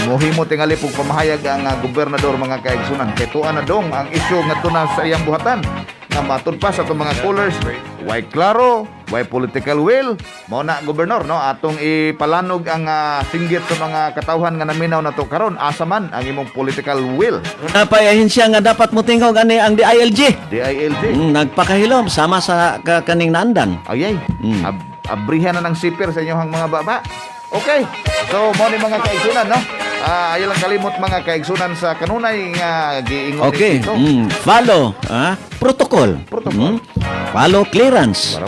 amuhimo tingali pug pamahayag ang gobernador mga kaigsunan kay tuan na dong ang issue nga tuna sa iyang buhatan nga matud pa sa atong mga callers why klaro why political will mao na gobernador no atong ipalanog ang singgit sa mga katawhan nga naminaw nato karon asa man ang imong political will napayahin siya nga dapat mo tingog ani ang DILG nagpakahilom sama sa kaning naandan ayay abrihan na ng sipir sa inyong mga baba. Okay. So, mo ni mga kaigsunan, no? Ayaw lang kalimot mga kaigsunan sa kanunay nga giingon okay. dito. Follow, protocol. Follow clearance.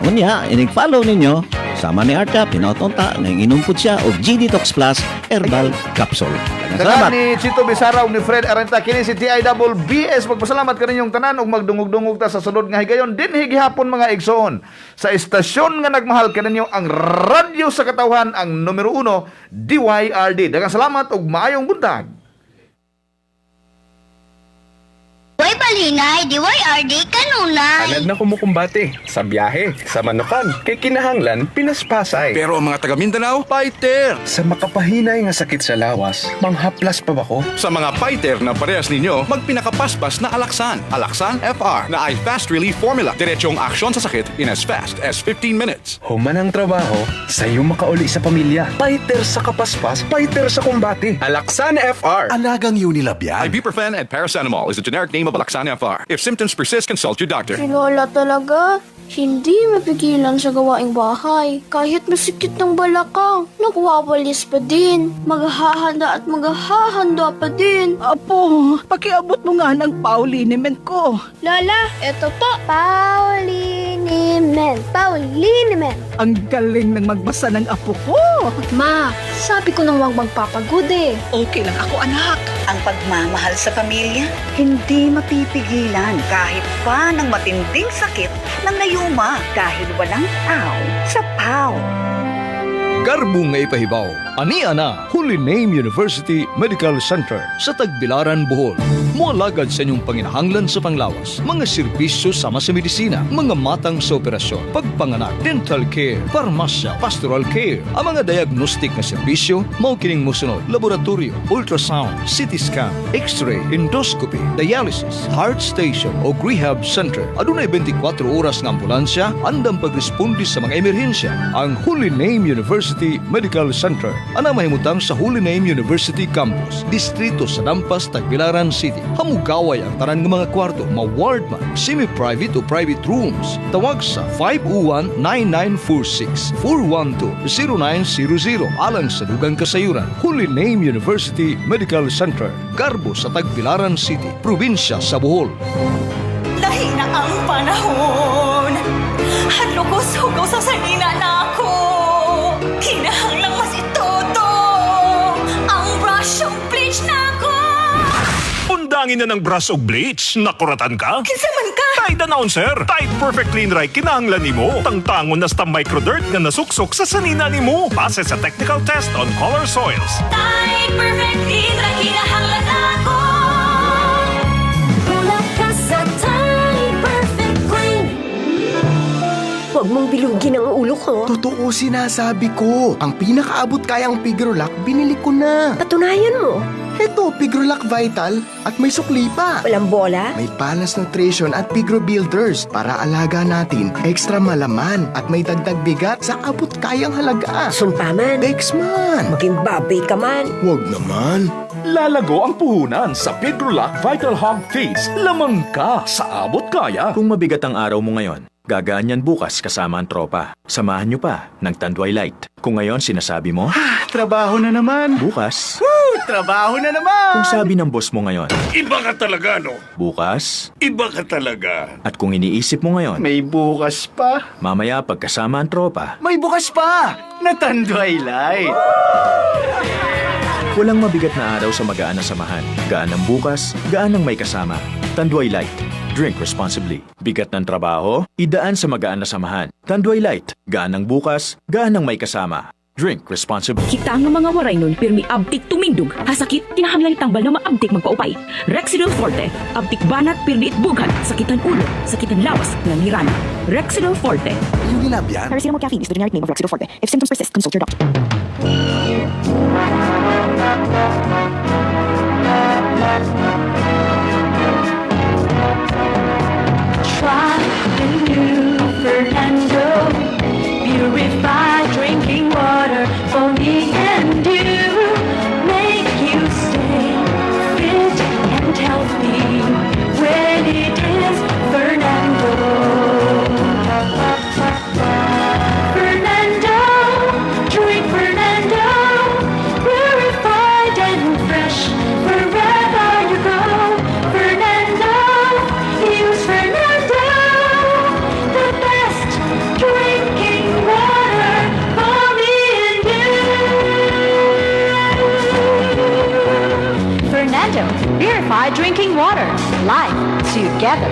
Unya, inig-follow ninyo, sama ni Arta, pinautonta, nang inumpod siya, o G-Detox Plus Herbal Capsule. Salamat ni Chito Bisara ug ni Fred Arenta kini si TIWBS magpasalamat kaninyong tanan ug magdungog-dungog ta sa sunod nga higayon dinhi gihapon mga igsoon sa istasyon nga nagmahal kaninyo ang radyo sa katawhan ang numero 1 DYRD. Daghang salamat ug maayong buntag. Way balingay, DYRD kanunay. Anad na kumukumbate sa biyahe, sa manukan, kay kinahanglan pinaspasay. Pero ang mga taga Mindanao, fighter! Sa makapahinay nga sakit sa lawas, manghaplas pa ba ko? Sa mga fighter na parehas ninyo, magpinakapaspas na Alaxan. Alaxan FR na ay fast relief formula. Diretsong aksyon sa sakit in as fast as 15 minutes. Human ang trabaho, sa'yo makauli sa pamilya. Fighter sa kapaspas, fighter sa kumbate. Alaxan FR. Alagang Unilab yan. Ibuprofen and paracetamol is the generic name of Alaxan FR. If symptoms persist, consult your doctor. Si Lola talaga. Hindi mapigilan sa gawaing bahay. Kahit masikip ng balakang, nagwawalis pa din. Maghahanda at maghahanda pa din. Apo, pakiabot mo nga ng pauliniment ko. Lola, eto po. Pauliniment. Pauliniment. Ang galing ng magbasa ng apo ko. Ma, sabi ko nang huwag magpapagod eh. Okay lang ako, anak. Ang pagmamahal sa pamilya, hindi mapipigilan kahit pa ng matinding sakit ng nayuma dahil walang aw sa PAW. Garbong nga ipahibaw, ania na Holy Name University Medical Center sa Tagbilaran, Bohol. Mualagad sa inyong panginahanglan sa panglawas, mga serbisyo sama sa medisina, mga matang sa operasyon, pagpanganak, dental care, parmasya, pastoral care. Ang mga diagnostic na serbisyo, mao kining mosunod, laboratorio, ultrasound, CT scan, x-ray, endoscopy, dialysis, heart station o rehab center. Adunay 24 oras ng ambulansya, andang pagresponde sa mga emerhensya. Ang Holy Name University Medical Center, ana mahimutang sa Holy Name University Campus, distrito sa Dampas, Tagbilaran City. Hamugaway ang tanan ng mga kwarto, ma-ward man, semi-private o private rooms. Tawag sa 501-9946, 412-0900 alang sa dugang kasayuran. Holy Name University Medical Center, Garbo sa Tagbilaran City, probinsya sa Bohol. Lahi na ang panahon. Hadlo ko sugaw sa sanina na ako. Kinahanglang mas itoto ang brush of bleach na ako. Undangin na ng brush o bleach, nakuratan ka? Kinsa man ka? Tide na sir. Tide Perfect Clean Right kinahanglan nimo. Tangtangon na sa microdirt nga nasuksok sa sanina nimo. Base sa technical test on color soils. Tide Perfect Clean Right kinahanglan ako. Tulad ka sa Tide Perfect Clean. Huwag mong bilugin ang ulo ko. Totoo sinasabi ko. Ang pinakaabot kayang Pigrolac, binili ko na. Patunayan mo. Ito, Pigrolac Vital at may sukli pa. Walang bola? May Palas Nutrition at Pigro Builders para alaga natin extra malaman at may dagdag bigat sa abot kayang halaga. Sumpaman. Bexman. Maging baboy ka man. Huwag naman. Lalago ang puhunan sa Pigrolac Vital Hog Face. Lamang ka sa abot kaya. Kung mabigat ang araw mo ngayon, gagaan yan bukas kasama ang tropa. Samahan nyo pa ng Tanduay Light. Kung ngayon sinasabi mo, trabaho na naman. Bukas, trabaho na naman. kung sabi ng boss mo ngayon, Iba ka talaga, no? bukas, Iba ka talaga. at kung iniisip mo ngayon, May bukas pa. mamaya pagkasama ang tropa, May bukas pa. Natanduay Light. walang mabigat na araw sa magaan na samahan. Gaan ng bukas, gaan ng may kasama. Tanduay Light. Drink responsibly. Bigat ng trabaho, idaan sa magaan na samahan. Tanduay Light. Gaan ng bukas, gaan ng may kasama. Drink responsibly. Kita nga mga waray nun, pirmi abtik tumindog. Hasakit, kinahanglan tambal na maabtik magpaupay. Rexidol Forte, abtik banat, pirmi itbugan. Sakitan ulo, sakitan lawas, nangiran. Rexidol Forte. Unilab yan? Paracetamol caffeine is the generic name of Rexidol Forte. If symptoms persist, consult your doctor. Try the new Fernando purified drinking water for me and you. Make you stay fit and healthy when it is Fernando. Fernando, drink Fernando, purified and fresh wherever you go. Fernando, use Fernando, the best drinking water for me and you. Fernando, purified drinking water, life together.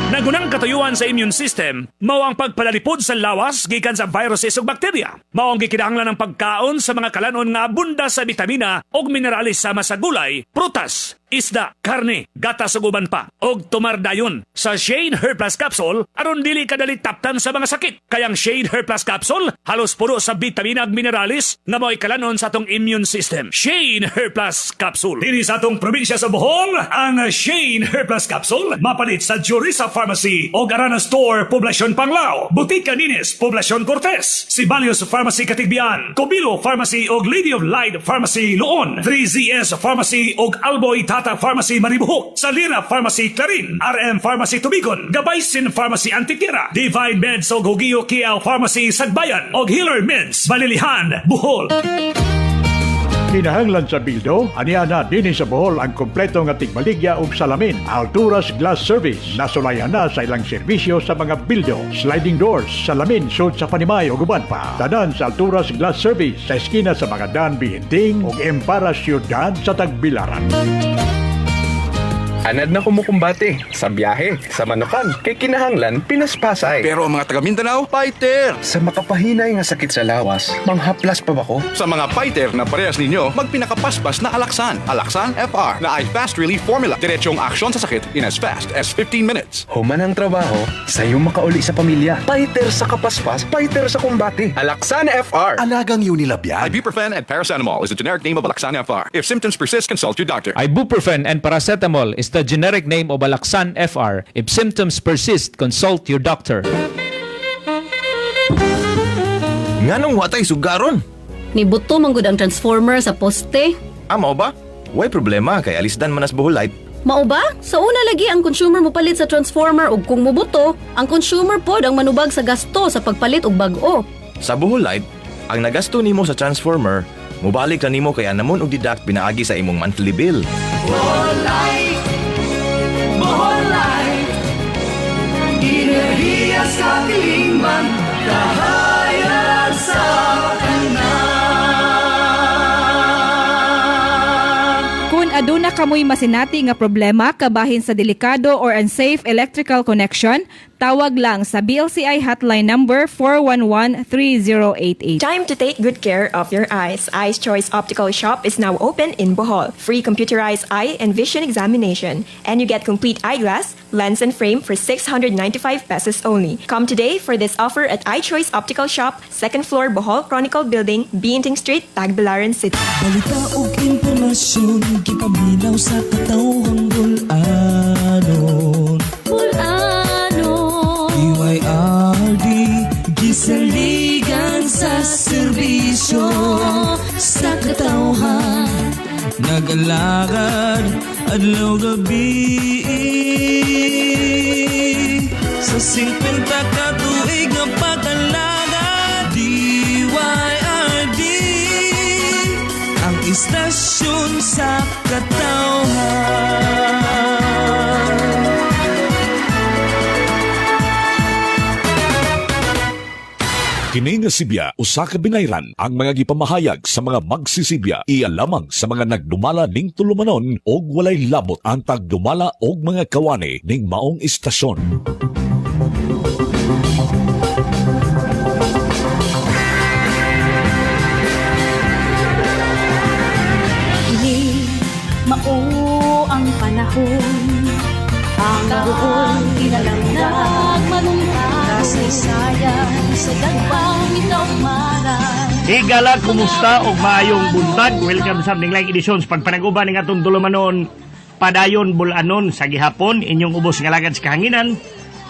Nagunang katuyuan sa immune system, mao ang pagpalalipod sa lawas gikan sa viruses ug bakterya. Mao ang gikinahanglan ng pagkaon sa mga kalanon nga abunda sa bitamina ug mineralis sama sa gulay, prutas, isda, karne, gatas ug uban pa. Og tumardayon sa Shane Hair Plus Capsule aron dili kadali taptan sa mga sakit. Kayang Shane Hair Plus Capsule halos puro sa bitamina ug mineralis nga mao'y kalanon sa atong immune system. Shane Hair Plus Capsule. Diri sa atong probinsya sa Bohol, ang Shane Hair Plus Capsule mapalit sa Jurisa Pharmacy Pharmacy o Arana Store, Poblacion Panglao, Butika Nines, Poblacion Cortes, Sibalios Pharmacy Katigbian, Cobilo Pharmacy o Lady of Light Pharmacy Loon, 3ZS Pharmacy o Alboy Tata Pharmacy Maribuhok, Salira Pharmacy Clarin, RM Pharmacy Tubigon, Gabaysin Pharmacy Antikira, Divine Meds o Gugio Kiao Pharmacy Sagbayan o Healer Meds Balilihan, Bohol. Kinahanglan sa bildo, aniya na din sa Bohol ang kompleto nga tigbaligya ug salamin. Alturas Glass Service, nasulayan na sa ilang serbisyo sa mga bildo, sliding doors, salamin, sud sa Panimay ug uban pa. Tanan sa Alturas Glass Service sa eskina sa mga Dan Bihinting ug Empara Ciudad sa Tagbilaran. Anad na kumukumbate sa biyahe, sa manukan, kay kinahanglan pinaspasay. Pero ang mga taga Mindanao, fighter! Sa makapahinay nga sakit sa lawas, manghaplas pa ba ko? Sa mga fighter na parehas ninyo, magpinakapaspas na Alaxan. Alaxan FR na ay fast relief formula. Diretsong aksyon sa sakit in as fast as 15 minutes. Human ang trabaho, sa'yo makauli sa pamilya. Fighter sa kapaspas, fighter sa kumbate. Alaxan FR. Alagang Unilab yan. Ibuprofen and paracetamol is the generic name of Alaxan FR. If symptoms persist, consult your doctor. Ibuprofen and paracetamol is the generic name of Alaxan FR. If symptoms persist, consult your doctor. Nganong watay sugaron? Nibuto manggod ang transformer sa poste. Mao ba? Way problema kay alisdan manas Boholite. Mao ba? Sa una lagi ang consumer mopalit sa transformer ug kung mubuto, ang consumer pod ang manubag sa gasto sa pagpalit og bag-o. Sa Boholite, ang nagasto nimo sa transformer, mubalik na nimo kay anamon og deduct pinaagi sa imong monthly bill. Boholite, Boholite, enerhiya sa tingman, kahayag sa Kung aduna kamoy masinati nga problema kabahin sa delikado or unsafe electrical connection, tawag lang sa BLCI hotline number 411-3088. Time to take good care of your eyes. Eyes Choice Optical Shop is now open in Bohol. Free computerized eye and vision examination. And you get complete eyeglass, lens and frame for 695 pesos only. Come today for this offer at Eye Choice Optical Shop, 2nd floor Bohol Chronicle Building, Biinting Street, Tagbilaran City. Balita o impormasyon, gipaminaw sa katawang bulanon. DYRD, gisaligan sa serbisyo sa katawhan, nagalakad adlaw gabi sa 50 ka tuig nga pag-alaga. DYRD, ang istasyon sa katawhan. Kini nga Sibya, usa ka binayran ang mga gipamahayag sa mga magsisibya. Iya lamang sa mga nagdumala ning tulumanon og walay labot ang tagdumala og mga kawani ning maong istasyon. Ini mao ang panahon, ang buhol kinalanglag manungkag kasaysayan sa dagbang itawmaran. Higala, kumusta o maayong buntag? Welcome sa Ninglang Editions. Pagpanaguban ng atong tulumanon, padayon bulanon sa gihapon, inyong ubos nga lagad sa kahanginan.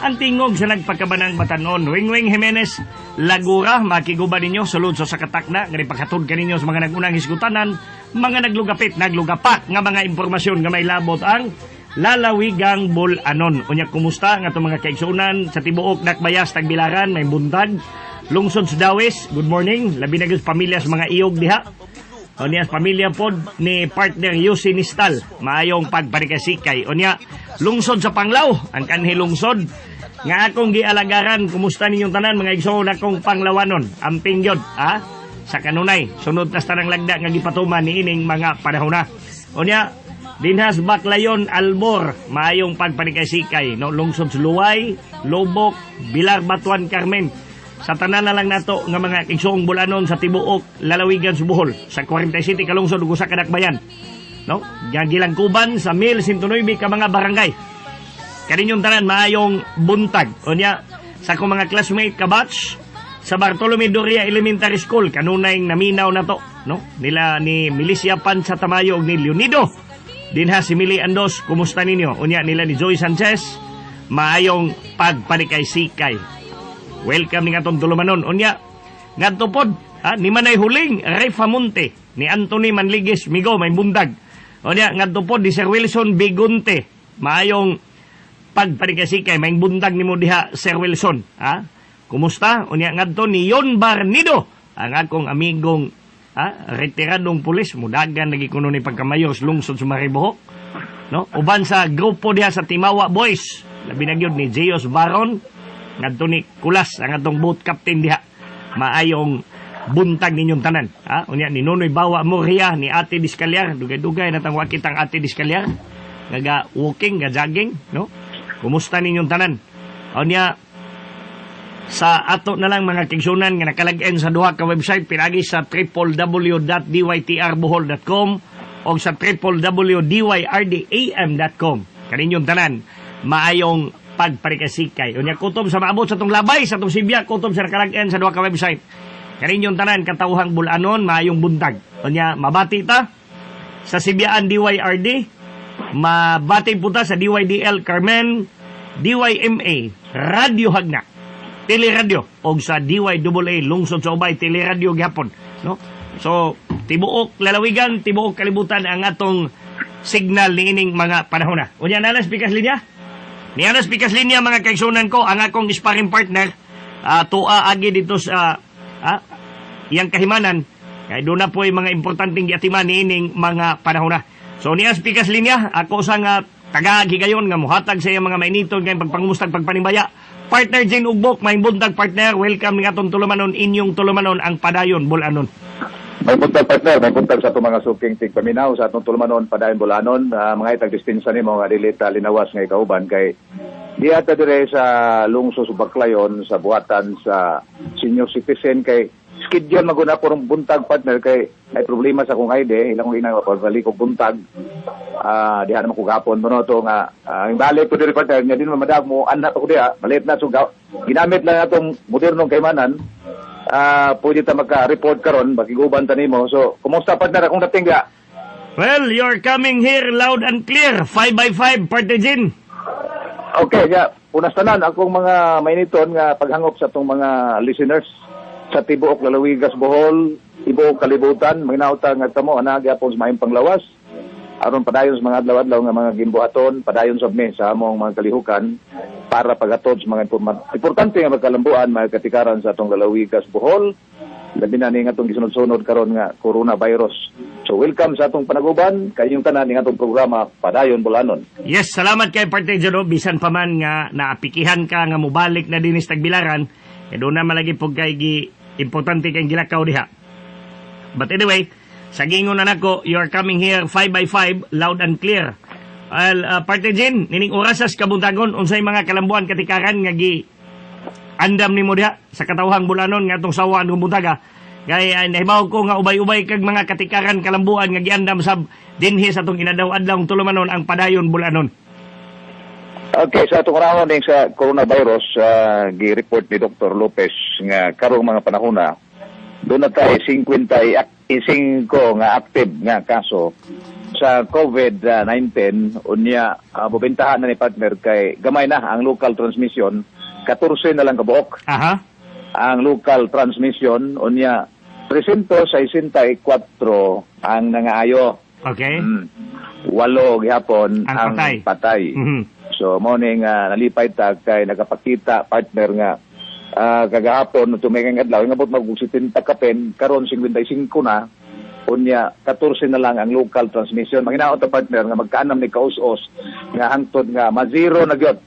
Ang tingog sa nagpagkabanang batanon, Wingwing Jimenez, Lagura, makiguban ninyo, sulod sa katakna, nga ipaghatod ka ninyo sa mga nagunang hisgutanan, mga naglugapak, nga mga impormasyon nga may labot ang lalawigang bulanon. Unya, kumusta nga itong mga kaigsunan sa tibuok Nakbayas, Tagbilaran, may buntag, lungsod sa Dawis, good morning, labi na pamilya sa mga iyog diha. Unya, pamilya pod ni partner Yusi Nistal, maayong pagparikasikay. Unya, lungsod sa Panglao, ang kanhi lungsod, nga akong gialagaran, kumusta ninyong tanan, mga igsoon akong Panglawanon, amping yod, sa kanunay, sunod na tanang lagda nga gipatuman ni ining mga panahon na. Unya, Dinhas Baclayon Albor, maayong pagparikasikay, no? Lungsod sa Luway, Lobok, Bilar, Batuan, Carmen. Sa tanan na lang nato nga mga igsoong bulanon sa tibuok lalawigan sa Bohol, sa 40 City kalungsod ug usa ka dakbayan, no? Gilang Kuban sa 1109 ka mga barangay. Kaninyong tanan maayong buntag. Unya, sa akong mga classmate ka batch sa Bartolome Doria Elementary School, kanunay naminaw na to, no? Nila ni Milicia Pan sa Tamayo ug ni Leonido. Dinha si Mili Andos, kumusta ninyo? Unya nila ni Joy Sanchez, maayong pagpanikay-sikay. Welcome ni atong tulumanon. Unya, ngadto pod, ni Manay Huling, Refa Monte, ni Anthony Manligues Migo, may bundag. Unya, ngadto pod, ni Sir Wilson Bigunte, maayong pagpanikay-sikay, may bundag ni mo diha, Sir Wilson. Kumusta? Unya, ngadto ni Yon Barnido, ang akong amigong retiradong pulis, mudagan lagi kuno ni pagkamayos, lungsod sa Maribohok. No? Uban sa grupo diha sa Timawa Boys, labi na gyud ni Zeus Baron, ngadto ni Kulas, ang atong boat captain diha. Maayong buntag ninyong tanan. Unya ni Nonoy Bawa Moria, ni Ate Discalyar, dugay-dugay natang wakit ang Ate Discalyar, naga walking, ga jogging, no? Kumusta ninyong tanan? Unya sa ato na lang mga kigsunan nga nakalagin sa duha ka website, pinagi sa www.dytrbohol.com o sa www.dyrdam.com. Kaninyong tanan, maayong pagparikasikay. Unya kutob sa maabot sa tong labay, sa tong Sibya, kutob sa nakalagin sa duha ka website. Kaninyong tanan, katawhang bulanon, maayong buntag. Unya, mabati ta sa Sibyaan DYRD, mabati po ta sa DYDL Carmen, DYMA, Radio Hagna, Teleradio, o sa DYAA, Lungsod sa Ubay, Teleradio gihapon. No? So, tibuok lalawigan, tibuok kalibutan ang atong signal ni ining mga panahon na. Unya, nanas pikas linya? Ni anas pikas linya, mga kaigsunan ko, ang akong sparring partner, tua agi dito sa iyang kahimanan, kaya doon na po yung mga importanteng giatiman ni ining mga panahon na. So, ni anas pikas linya, ako sa nga taga-gigayon nga muhatag sa iyang mga mainiton kayong pagpangumustag pagpanimbaya. Partner Jane Ugbok, may buntag partner, welcome nga itong tulumanon, inyong tulumanon ang padayon, bulanon. May buntag partner, may buntag sa itong mga suking tigpaminaw, sa itong tulumanon, padayon, bulanon, mga itag distinsa ni mga dilita linawas nga ikauban, kay di ata dire sa lungsod sa Baclayon, sa buhatan sa senior citizen, kay schedule maguna po ng buntag partner, kay may problema sa kong ID, ilang kong inang pagbalik kong buntag, diha naman kong gapon mo no, ito nga, ang balik ko dire partner, nga din mamadag mo, anak ako diha, maliit na, so ginamit lang itong modernong kaymanan, pwede ta magka-report karon, magiguban ta nimo. So, kumusta partner akong natingga? Well, you're coming here loud and clear, 5x5, Partner Jin. Okay, ya, unas tanan, akong mga mainiton nga paghangop sa itong mga listeners, sa tibuok lalawigas Bohol, tibuok kalibutan, magnauta nga tamo anagi apon sa maayong panglawas. Aron padayon sa mga adlaw-adlaw nga mga ginbuhaton, padayon sa sa among mga kalihukan para pagatod sa mga importante nga magkalambuan, mga katikaran sa atong lalawigas Bohol. Labi na ni nga itong gisunod-sunod karon nga coronavirus. So welcome sa atong panaguban, kayong tanan ni nga itong programa Padayon Bulanon. Yes, salamat kay Partner Jano, bisan pa man nga naapikihan ka nga mubalik na dinis Tagbilaran, e doon na malagi po kay importante kayong gilakaw diha. But anyway, sa gingon na nako, you are coming here 5x5, loud and clear. Well, Partner Jin, nining orasas kabuntagon, unsay mga kalambuan katikaran nga gi andam ni mo diha sa katawhang bulanon nga itong sawaan ng buntaga. Kaya nahibaw ko nga ubay-ubay kag mga katikaran kalambuan nga giandam sab dinhi sa itong inadaw-adlaw tulumanon ang padayon bulanon. Okay, sa itong rahon sa coronavirus, gi-report ni Dr. Lopez nga karong mga panahon na, doon na tayo 55 nga active nga kaso sa COVID-19. Unya, bubentahan na ni partner kay gamay na ang local transmission, 14 na lang kabuok. Ang local transmission, unya, 364 ang nangaayo. Okay. 8 gihapon ang patay. So, morning nalipay tag kay nagapakita partner nga kagahapon tumingang adlaw nga bot mag-70 kapen karon 55 na unya 14 na lang ang local transmission. Manginaot ta partner nga magkaanam ni kaus-os nga hangtod nga ma-zero na gyud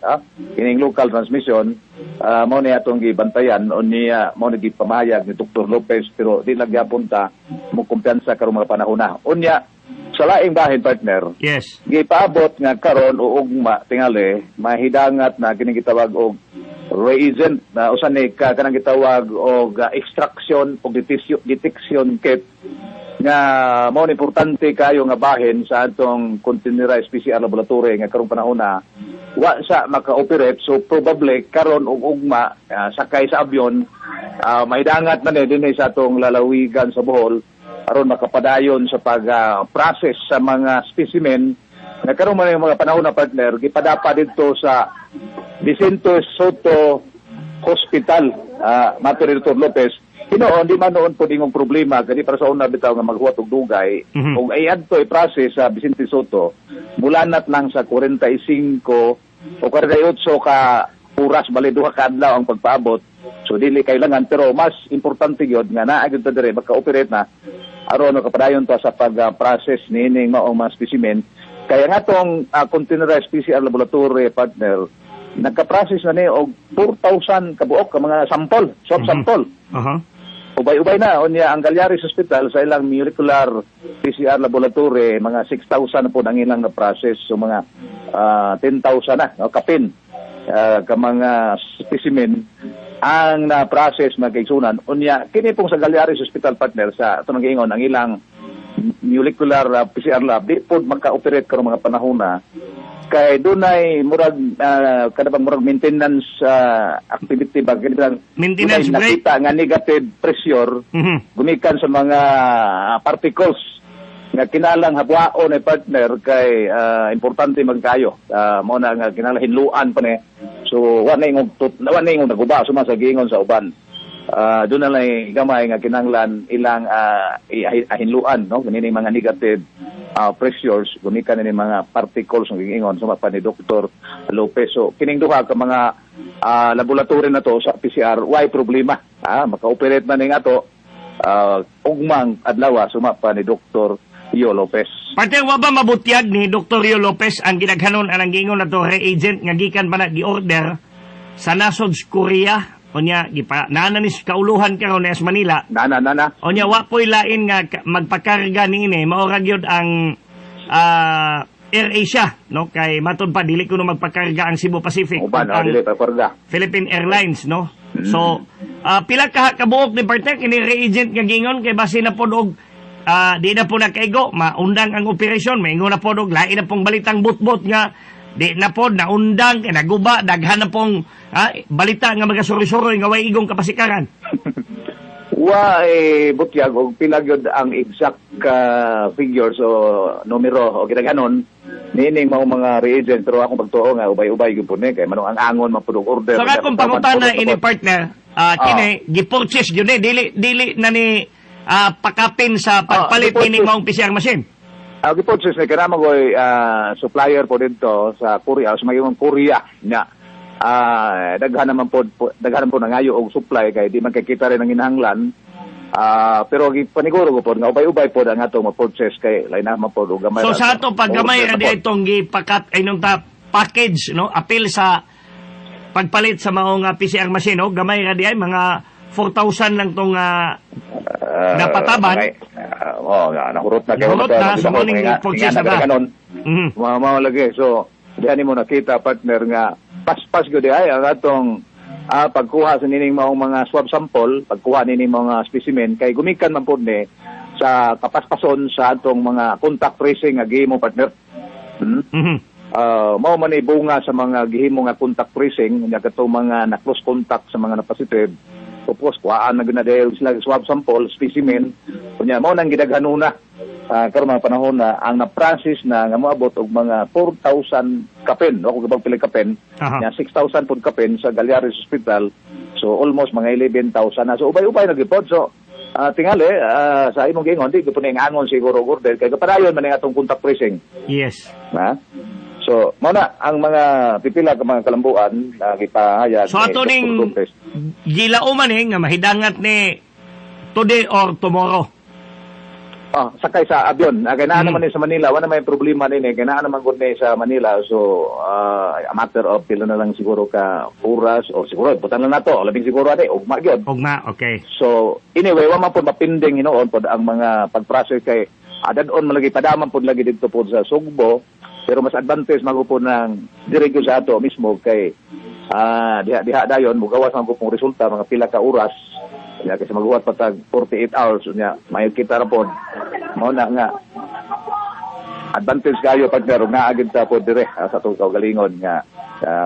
kining local transmission. Mo ni atong gibantayan unya mo ni gipamahayag ni Dr. Lopez, pero di nagyapon ta mo kumpiyansa karong mga panahon na. Unya sa laing bahin partner, yes, gipaabot nga karon o ugma tingali mahidangat na kining gitawag og reagent na usan ni kanang gitawag og extraction o detection kit nga mao ni importante kayo nga bahin sa atong containerized PCR laboratory nga karong panahon na wa sa maka-operate. So probably karon og ugma sakay sa abyon mahidangat man dinhi sa atong lalawigan sa Bohol aron makapadayon sa pag-process sa mga specimen na karon man yung mga panahon na partner gipadapa dito sa Vicente Soto Hospital, Mater Dr. Lopez, hinoon, di man noon po dingong problema, kani para sa una bitaw nga maghuwat og dugay, kung ayan to i-process sa Vicente Soto, mulanat lang sa 45 o 48 ka oras, bali duha ka adlaw ang pagpaabot, so dili kailangan, pero mas importante yun, nga naagad ta dire, magka-operate na, aron kapadayon to sa pag-process nining maong mga specimen, kaya nga tong containerized PCR laboratory partner, nagka-process na ni og 4,000 kabuok ka mga sample, swab sample. Ubay-ubay na unya ang Galyaris Hospital sa ilang molecular PCR laboratory, mga 6,000 na po ang ilang na-process, so mga 10,000 na kapin ka mga specimen ang na-process magkaigsunan. Unya kini pong sa Galyaris Hospital partner sa atong giingon ang ilang molecular PCR lab di pod maka-operate karon mga panahon na kay dunay murag kanabang murag maintenance activity ba maintenance break nakita nga negative pressure gumikan sa mga particles nga kinalang habwaon ni partner kay importante magkayo mo na nga kinalang hinluan pa ni so wa na ingong naguba suma sa giingon sa uban doon na lang gamay nga kinanglan ilang hinluan no ganini mga negative pressures gumikan ni mga particles ng giingon suma pa ni Dr. Lopez. So kining duha ka mga laboratory na to sa PCR why problema maka-operate man ning ato ugmang adlaw suma pa ni Dr. Rio Lopez. Parte wa ba mabutyag ni Dr. Rio Lopez ang ginaghanon anang giingon nato reagent nga gikan pa na gi-order sa nasod Korea? Onya nananis kauluhan karon sa Manila. Nana. Onya wa po'y lain nga magpakarga niini mao ra gyud ang AirAsia no kay matud pa dili kuno magpakarga ang Cebu Pacific dili pakarga Philippine Airlines no. So pila ka kabuok ni partner kini reagent nga gingon kay base na pod og di na po nakaigo maundang ang operasyon maingon na pod og lain na pong balitang butbot nga di na po naundang kay naguba daghan na pong balita nga magasuri-suri nga way igong kapasikaran. Wa butyag og pila gyud ang exact figures o numero o ginaganon nining mga reagent pero akong pagtuo nga ubay-ubay gyud po ni kay manong ang angon mapudog order. So akong pangutana ini partner kini gi-purchase gyud dili na ni pakapin sa pagpalit ini maong PCR machine. Gi-purchase ni kanamo koy supplier po dito sa Korea sa mayong Korea nya daghan naman po nangayo og supply kay di man kay kita rin ang inahanglan pero paniguro ko po nga ubay-ubay po ang atong ma-purchase kay lain naman po og gamay. So sa ato pag gamay ra di itong gipakat inong package no apil sa pagpalit sa maong PCR machine no gamay ra di ay mga 4,000 lang tong napataban. Nahurot na kayo. Nahurot na sa morning purchase na ba? Mao lagi. So diyan mo nakita partner nga paspas gyud ay ang atong pagkuha sa nining mga swab sample, pagkuha nining mga specimen kay gumikan man pud ni sa kapaspason sa atong mga contact tracing nga gihimo partner. Mao man bunga sa mga gihimo nga contact tracing nya katong mga na-close contact sa mga na-positive. Tapos kuhaan na ginadahil sila swab sample, specimen. Kunya mao nang gidaghanuna karon mga panahon na ang na-process na nga moabot og mga 4,000 kapin, no kung gabang pila kapin, nya 6,000 pud kapin sa Galyaris Hospital. So almost mga 11,000 na. So ubay-ubay na gipod. So tingali sa imong gingon di gyud ning angon siguro order kay kapadayon man ang atong contact tracing. Yes. So, mao na ang mga pipila ka mga kalambuan na gipahayag. So ato ning gilauman nga mahidangat ni today or tomorrow. Sakay sa avion. Kaya na naman sa Manila, wala may problema nini. Kaya na naman gud sa Manila. So, a matter of pila na lang siguro ka oras o siguro putan na nato. Labing siguro ade ugma gyud. Ugma, okay. So, anyway, wa man pud mapinding hinoon pud ang mga pag-process kay adadon malagi padaman pud lagi didto pud sa Sugbo. Pero mas advantage magupon ng dirigyo sa ato mismo kay diha dayon mugawas ang pong resulta mga pila ka oras ya kasi maghuwat patag 48 hours nya may kita ra pod mao na nga advantage kayo pag pero naagid ta pod dire sa atong kaugalingon nga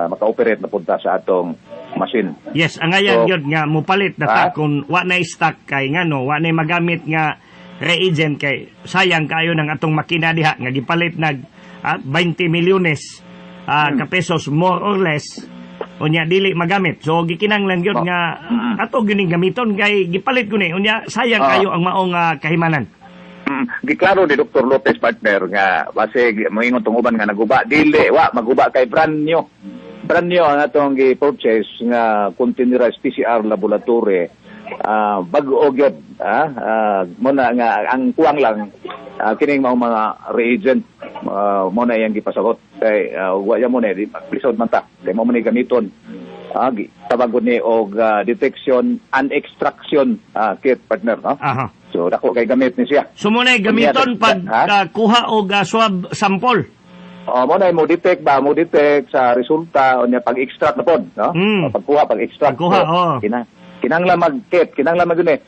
maka-operate na punta sa atong machine. Yes, ang ayan yun nga mupalit na ta kung wa na stock kay ngano wa na magamit nga reagent kay sayang kayo ng atong makina diha nga gipalit nag 20 milyones ka pesos more or less unya dili magamit. So gikinahanglan gyud nga ato gyud ning gamiton kay gipalit ko ni unya sayang kayo ang maong kahimanan. Giklaro ni Dr. Lopez partner nga base moingon tong uban nga naguba dili wa maguba kay brand new ang atong gi-purchase nga continuous PCR laboratory bago gyud muna nga ang kuwang lang kining mga reagent muna yang gipasabot kay wa ya mo ni lisod man ta kay mo ni gamiton tabagon ni og detection and extraction kit partner no. So dako kay gamit ni siya. So mo na gamiton pag kuha og swab sample. Mo na mo detect sa resulta unya pag extract na pod no. Pagkuha pag extract. Kinanglan mag-kit, kinanglan mag-yun eh.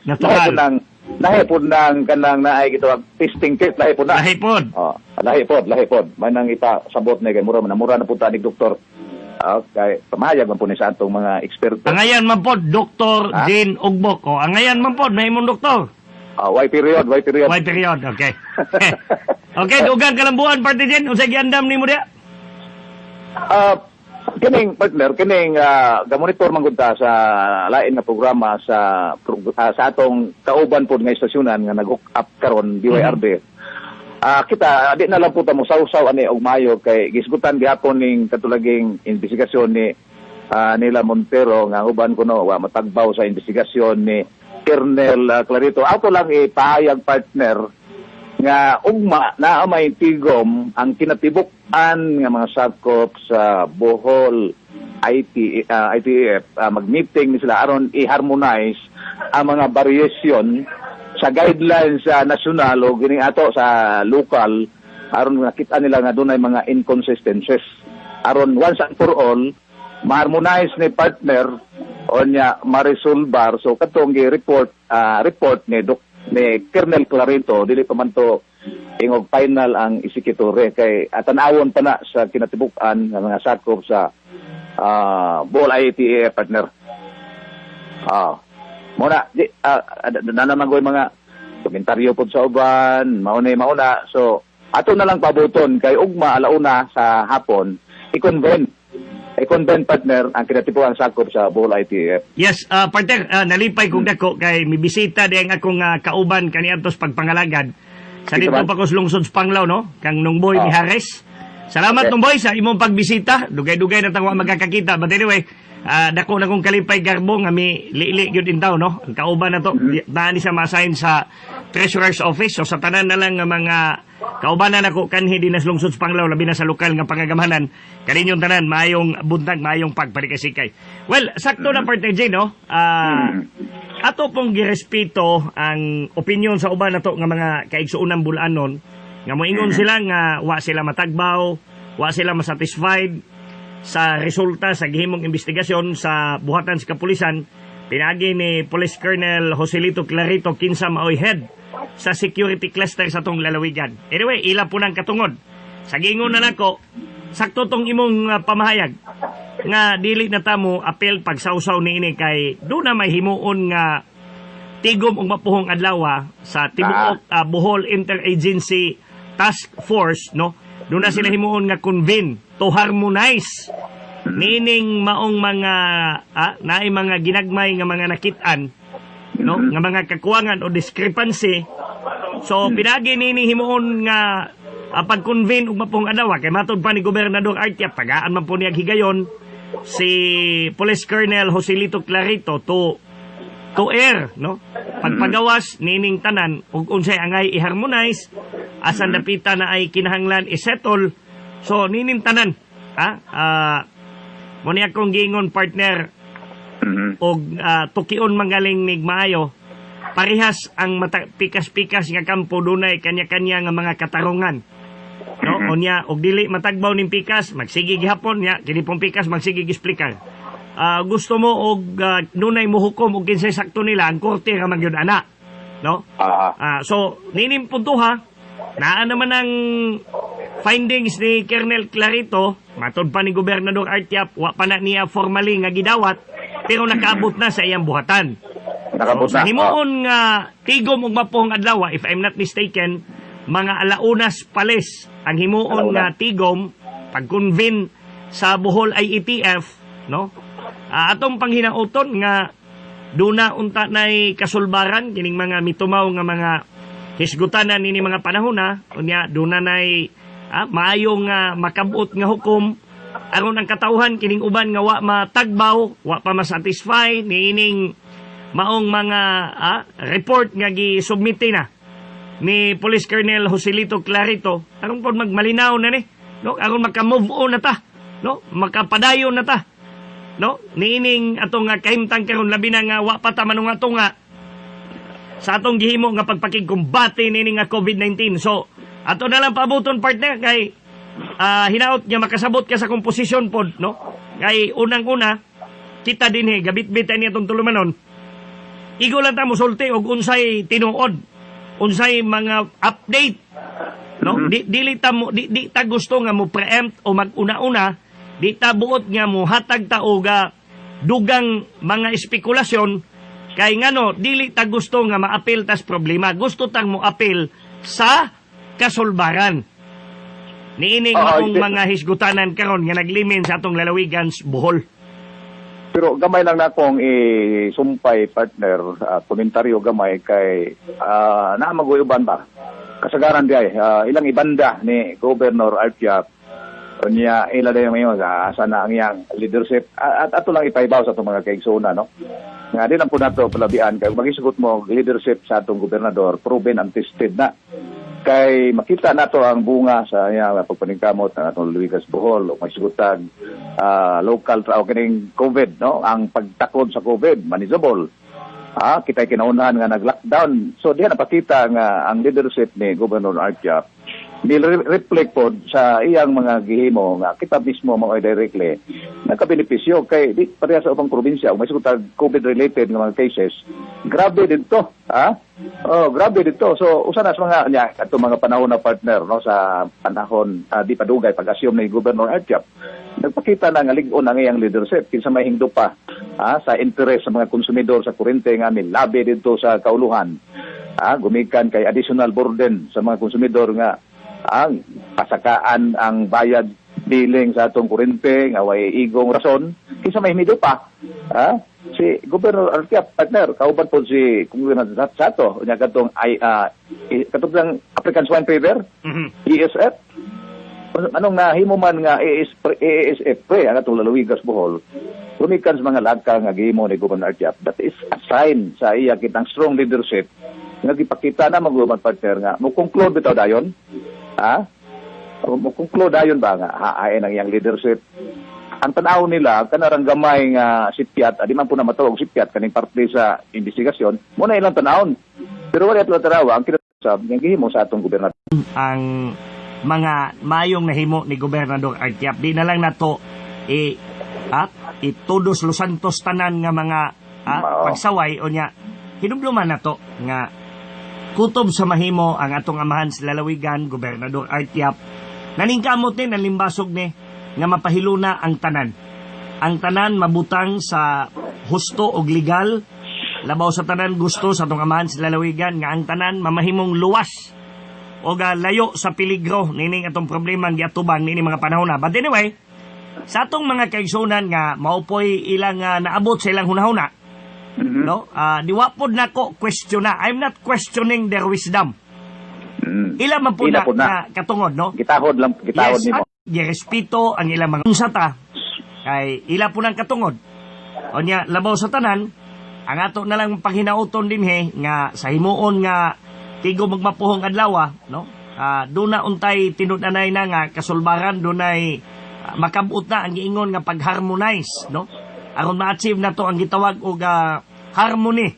Lahi po ng kanang naay gito testing kit, lahi po na. Lahi pod. May nang ipasabot na kay mura na po tanig doktor. Kay pamahayag man po ni sa atong mga eksperto. Angayan man po, Dr. Jane Ugbok. Angayan man po, na imong doktor. Y period. Okay. Okay, dugang kalambuan, Partner Jane. Unsay giandam nimo diha? Kining partner, gamonitor man gud ta sa lain na programa sa atong kauban pod nga istasyonan nga nag-hook up karon BYRD. Kita di na lang po ta mo sausaw ani og mayo kay gisgutan gihapon ning katulaging investigasyon ni nila Montero nga uban kuno wa matagbaw sa investigasyon ni Colonel Clarito. Ako lang ipahayag partner nga ugma na may tigom ang kinatibuk-an nga mga sakop sa Bohol ITF mag-meeting sila aron i-harmonize ang mga variation sa guidelines sa nasyonal o gining ato sa local aron nakita nila nga dunay mga inconsistencies aron once and for all ma-harmonize ni partner o nya ma-resolbar so katong report ni Colonel Clarito dili pa man to ingog final ang isikitore kay tan-awon pa na sa kinatibuk-an nga mga sakop sa Bohol ITF partner. Muna naman ko mga komentaryo po sa uban mauna so ato na lang pabuton kay ugma alauna sa hapon i-convene partner ang kinatipuan sakop sa Bohol ITF. Yes, partner, nalipay kong dako kay mibisita di ang akong kauban kaniadtos pagpangalagad sa dito pa ko lungsod sa Panglao no kang Nungboy Mijares. Salamat Nungboy sa imong pagbisita. Dugay-dugay na tangwa magkakakita. But anyway, dako na kong kalipay garbo nga mi liili gyud in taw no. Ang kauban na to daan siya ma-assign sa Treasurer's Office so sa tanan na lang nga mga kaubanan ako kanhi din sa lungsod sa Panglao labi na sa lokal nga pangagamahanan kaninyong tanan maayong buntag maayong pagparikasikay. Well, sakto na Partner J no. Ato pong girespeto ang opinion sa uban nato nga mga kaigsuunang bulanon nga moingon sila nga wa sila matagbaw, wa sila masatisfied sa resulta sa gihimong investigasyon sa buhatan sa kapulisan pinagi ni Police Colonel Joselito Clarito kinsa maoy head sa security cluster sa tong lalawigan. Anyway, ila po ng katungod. Sa gingon na nako, sakto tong imong pamahayag nga dili na tamo apel pagsawsaw niini kay do na may himuon nga tigom og mapuhong adlaw sa tibuok Bohol Interagency Task Force no. Do na sila himuon nga convene to harmonize nining maong mga naay mga ginagmay nga mga nakitaan no nga mga kakuwangan o discrepancy. So pinagi nini himuon nga pag-convene og mapuhong adlaw kay matud pa ni Gobernador Artiap tagaan man po niya higayon si Police Colonel Joselito Clarito to air no pagpagawas nining tanan ug unsay angay i-harmonize asan dapita na ay kinahanglan i-settle so nining tanan mo niya kong gingon partner og tukion mangaling nig maayo parehas ang pikas-pikas nga kampo dunay kanya-kanya nga mga katarungan no unya og dili matagbaw ning pikas magsige gihapon nya kini pong pikas magsige explicar gusto mo og dunay mohukom og kinsay sakto nila ang korte ra man gyud ana no so nining puntuha naa naman ang findings ni Colonel Clarito matud pa ni Gobernador Artiap wa pa na niya formally nga gidawat pero nakaabot na sa iyang buhatan. So, himuon nga tigom og mapuhong adlaw if I'm not mistaken mga alaunas palis ang himuon nga tigom pag-convene sa Bohol IETF no atong panghinauton nga duna unta nay kasulbaran kining mga mitumaw nga mga hisgutanan nini mga panahon na unya duna nay maayong makabut nga hukom aron ang katawhan kining uban nga wa matagbaw, wa pa masatisfy niining maong mga report nga gi-submiti na ni Police Colonel Joselito Clarito aron pod magmalinaw na ni no aron maka-move on na ta no makapadayon na ta no niining atong kahimtang karon labi na nga wa pa ta manung ato nga sa atong gihimo nga pagpakigkumbate niining nga COVID-19. So ato na lang pabuton partner kay hinaot nga makasabot ka sa komposisyon pod no kay unang-una kita dinhi gabit-bitan ni atong tulumanon igo lang ta mosulti og unsay tinuod unsay mga update no dili ta gusto nga mo preempt o maguna-una di ta buot nga mo hatag ta og dugang mga espekulasyon kay ngano dili ta gusto nga maapil tas problema gusto tang mo apil sa kasulbaran niining maong mga hisgutanan karon nga naglimin sa atong lalawigan Bohol. Pero gamay lang na akong isumpay partner, komentaryo gamay kay naamaguyoban ba? Kasagaran di ay ilang ibanda ni Governor Artiap niya ila dayon ngayon asa na ang iyang leadership at ato lang ipaibaw sa itong mga kaigsuna no. Nga di lang po nato palabian kay magisugot mo leadership sa atong gobernador proven and tested na. Kay makita nato ang bunga sa pagpaningkamot ng atong Luigas Bohol o magsigutan local o kining COVID no ang pagtakod sa COVID manageable kita kinaunahan nga nag-lockdown so diha napakita nga ang leadership ni Governor Artiap ni-reflect po sa iyang mga gihimo nga kita mismo mga directly nagkabenepisyo kay di pareha sa upang probinsya kung may sigutan COVID-related nga mga cases grabe dito grabe dito so usa na sa mga ato mga panahon na partner no sa panahon di padugay pag-assume ni Governor Artiap nagpakita na nga lig-on ang iyang leadership kinsa may hingdo pa sa interest sa mga konsumidor sa kuryente nga labi dito sa kauluhan gumikan kay additional burden sa mga konsumidor nga ang pasakaan ang bayad billing sa atong kuryente nga way igong rason kinsa may himido pa si Governor Artiap partner kauban po si Congressman Sato nya kadtong katong African Swine Fever ESF anong nahimo man nga ASF ang atong Lalawigas Bohol gumikan sa mga lagka nga gihimo ni Governor Artiap that is a sign sa iya kitang strong leadership nga gipakita na magluman partner nga mo conclude bitaw dayon conclude dayon ba nga hain ang iyang leadership ang tanaw nila kanarang gamay nga sipyat di man po na matawag sipyat kaning parte sa investigasyon mo na ilang tanawon pero wala ito tarawa ang kinasab nga gihimo sa atong gobernador ang mga mayong nahimo ni Gobernador Artiap di na lang nato itudos Los Santos tanan nga mga pagsaway o nya hinumduman nato nga kutob sa mahimo ang atong amahan sa lalawigan Gobernador Artiap naningkamot ni ang limbasog ni nga mapahiluna ang tanan mabutang sa husto og legal labaw sa tanan gusto sa atong amahan sa lalawigan nga ang tanan mamahimong luwas o layo sa peligro nining atong problema ang giatuban nining mga panahon na but anyway sa atong mga kaigsunan nga maupoy ilang naabot sa ilang hunahuna no diwapod nako question na I'm not questioning their wisdom ila man po na katungod no gitahod nimo girespeto ang ilang mga unsata kay ila po nang katungod o nya labaw sa tanan ang ato na lang panghinauton dinhi nga sa himuon nga tigo magmapuhong adlaw no duna untay tinud-anay na nga kasulbaran dunay makabut na ang giingon nga pag-harmonize no aron ma-achieve na to ang gitawag og harmony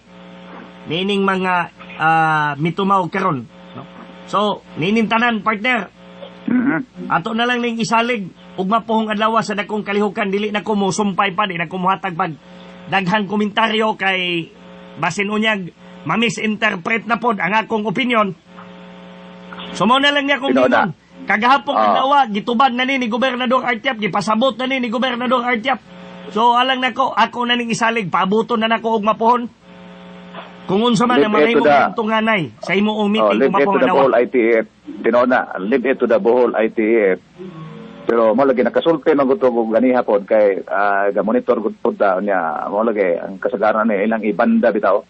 nining mga mitumaw karon no? So nining tanan partner ato na lang ning isalig ug mapuhong adlaw sa dakong kalihukan dili na ko mo sumpay pa di na ko mohatag pag daghang komentaryo kay basin unyag ma-misinterpret na pod ang akong opinion so mo na lang niya kung gingon kagahapon adlaw gitubad na ni Gobernador Artiap gipasabot na ni Gobernador Artiap. So alang nako ako na ning isalig paabuton na nako og mapuhon. Kung unsa man ang mahimong tunganay sa imong meeting kung mapuhon na whole ITF tinona live it to the Bohol ITF Pero mo lagi nakasulti man gud og ganiha pod kay ga monitor gud pod niya mo lagi ang kasagaran ni ilang ibanda bitaw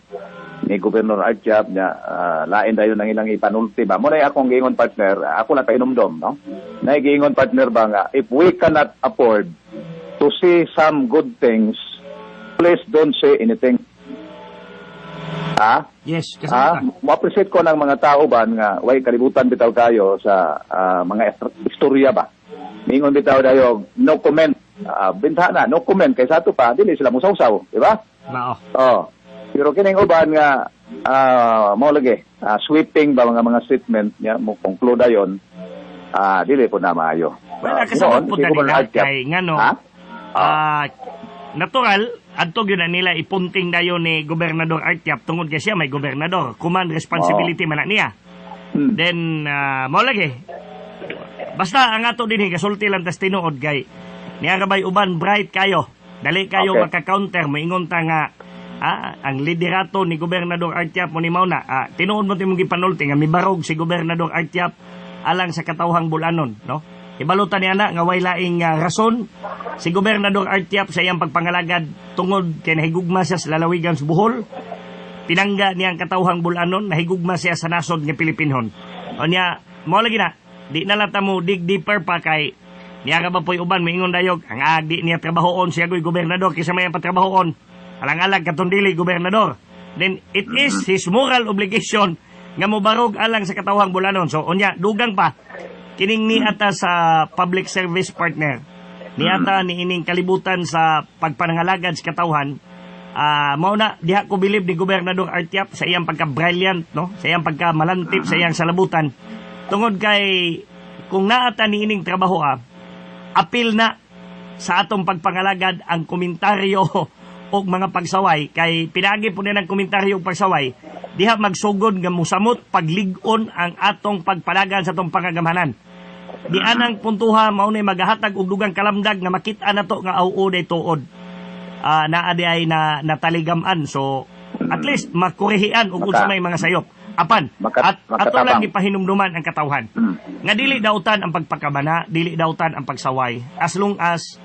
ni Gobernador Artiap niya lain dayon ang ilang ipanulti ba mo na akong giingon partner ako lang painumdom no na giingon partner ba nga if we cannot afford to see some good things please don't say anything. Yes, mo-appreciate ko ng mga tao ba nga way kalibutan bitaw kayo sa mga istorya ba. Mingon bitaw dayo no comment. Bintana no comment kay sa ato pa dili sila musawsaw, di ba? Pero kining uban nga mo lagi sweeping ba mga statement niya mo conclude dayon dili po na maayo. Wala kasabot po tani kay ngano. Natural, adto gyud na nila ipunting dayon ni Gobernador Artiap tungod kay siya may gobernador, command responsibility man na niya. Then mao lagi. Basta ang ato dinhi kasulti lang tas tinuod kay niya kabay uban bright kayo. Dali kayo maka-counter moingon ta nga ang liderato ni Gobernador Artiap mo ni mauna. Tinuod mo timong gipanulti nga mibarog si Gobernador Artiap alang sa katawhang bulanon, no? Ibalutan niya na nga way laing rason si Gobernador Artiap sa iyang pagpangalagad tungod kay nahigugma siya sa lalawigan sa Bohol. Tinangga niya ang katawhang bulanon, nahigugma siya sa nasod nga Pilipinhon. O niya, mo lagi na, di na lang mo dig deeper pa kay niya ka ba po'y uban, maingon dayog, ang adi niya trabahoon siya ko'y gobernador, kisa may patrabahoon, alang-alag katundili gobernador. Then, it is his moral obligation nga mubarog alang sa katawhang bulanon. So, unya, dugang pa, kining ni ata sa public service partner, ni ata ni ining kalibutan sa pagpanangalagad sa katawhan, mao na, diha ko bilib ni Gobernador Artiap sa iyang pagka-brilliant, no? Sa iyang pagka-malantip, sa iyang salabutan. Tungod kay, kung naata ni ining trabaho apil na sa atong pagpangalagad ang komentaryo o mga pagsaway, kay pinagi po na ng komentaryo o pagsaway, diha magsugod nga musamot paglig-on ang atong pagpalagan sa atong pangagamanan. Di anang puntuha mao nay magahatag og dugang kalamdag nga makita nato nga auoday tuod. Naa di ay na nataligaman. So at least makurehian og unsa may mga sayop. Apan at ato lang gipahinumduman ang katawhan. Nga dili dautan ang pagpakabana, dili dautan ang pagsaway as long as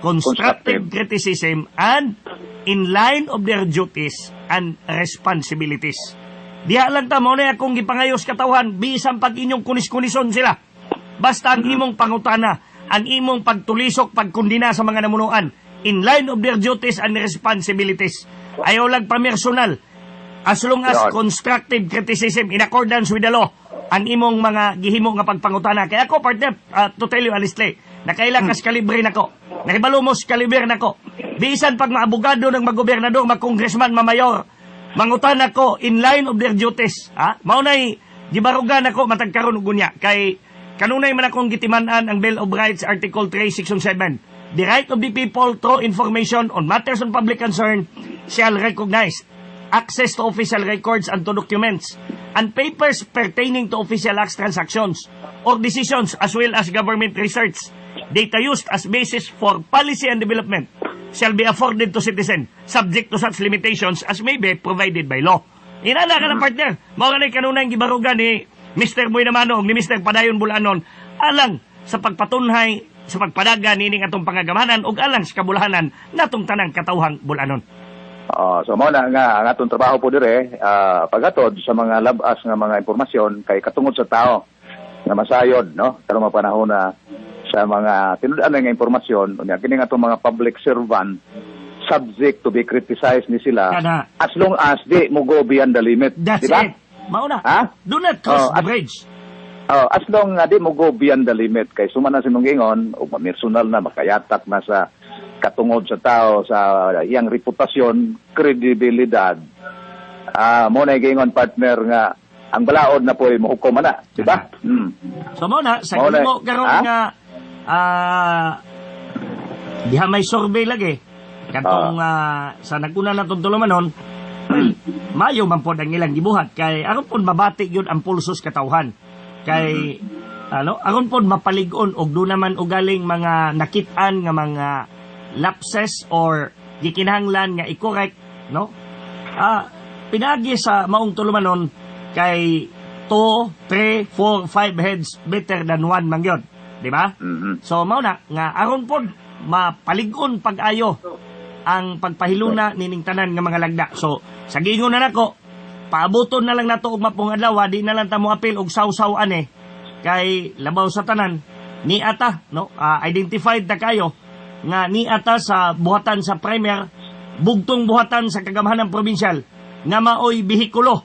constructive criticism and in line of their duties and responsibilities. Diha lang ta mo na akong gipangayos katawhan bisan pag inyong kunis-kunison sila. Basta ang imong pangutana, ang imong pagtulisok, pagkundina sa mga namunuan in line of their duties and responsibilities. Ayaw lang pamersonal. As long as constructive criticism in accordance with the law, ang imong mga gihimo nga pagpangutana. Kaya ako, partner, to tell you honestly, nakailang kas kalibre nako. Nakibalumos kalibre nako. Bisan pag maabogado ng magobernador, magkongresman, mamayor, mangutan ako in line of their duties. Maunay, gibarugan ako matagkaroon og gunya. Kay kanunay man akong gitiman-an ang Bill of Rights, Article 3, Section 7. The right of the people through information on matters of public concern shall recognize access to official records and to documents and papers pertaining to official acts, transactions, or decisions as well as government research. Data used as basis for policy and development shall be afforded to citizen subject to such limitations as may be provided by law. Inala ka na partner, mga kanay kanunay gibarugan ni Mr. Boy Namanong ni Mr. Padayon Bulanon alang sa pagpatunhay sa pagpadagan nining atong pangagamanan ug alang sa kabulahanan natong tanang katawhang Bulanon. So mo na nga ang atong trabaho po dire pagatod sa mga labas nga mga impormasyon kay katungod sa tao nga masayod no karong panahon na sa mga tinud-an nga impormasyon unya kini nga atong mga public servant subject to be criticized ni sila as long as di mo go beyond the limit. That's diba? it. Mauna. Do not cross the bridge. As long nga di mo go beyond the limit kay suma na sinong gingon o personal na makayatak na sa katungod sa tao sa iyang reputasyon, kredibilidad. Mo na gingon partner nga ang balaod na po'y mahukom na, di ba? So mo na sa mo karon nga diha may survey lagi katong sa naguna natong tulumanon mayo man pod ang ilang gibuhat kay aron pod mabati gyud ang pulsos katawhan kay aron pod mapalig-on og do naman ugaling mga nakit-an nga mga lapses or gikinahanglan nga i-correct no pinagi sa maong tulumanon kay 2, 3, 4, 5 heads better than 1 man gyud di ba? So mao na nga aron pod mapalig-on pag-ayo ang pagpahiluna nining tanan nga mga lagda. So sa gingon na nako, paabuton na lang nato og mapong adlaw, di na lang ta mo apil og saw-saw ani kay labaw sa tanan ni ata no identified na kayo nga ni ata sa buhatan sa premier, bugtong buhatan sa kagamahanan probinsyal nga maoy bihikulo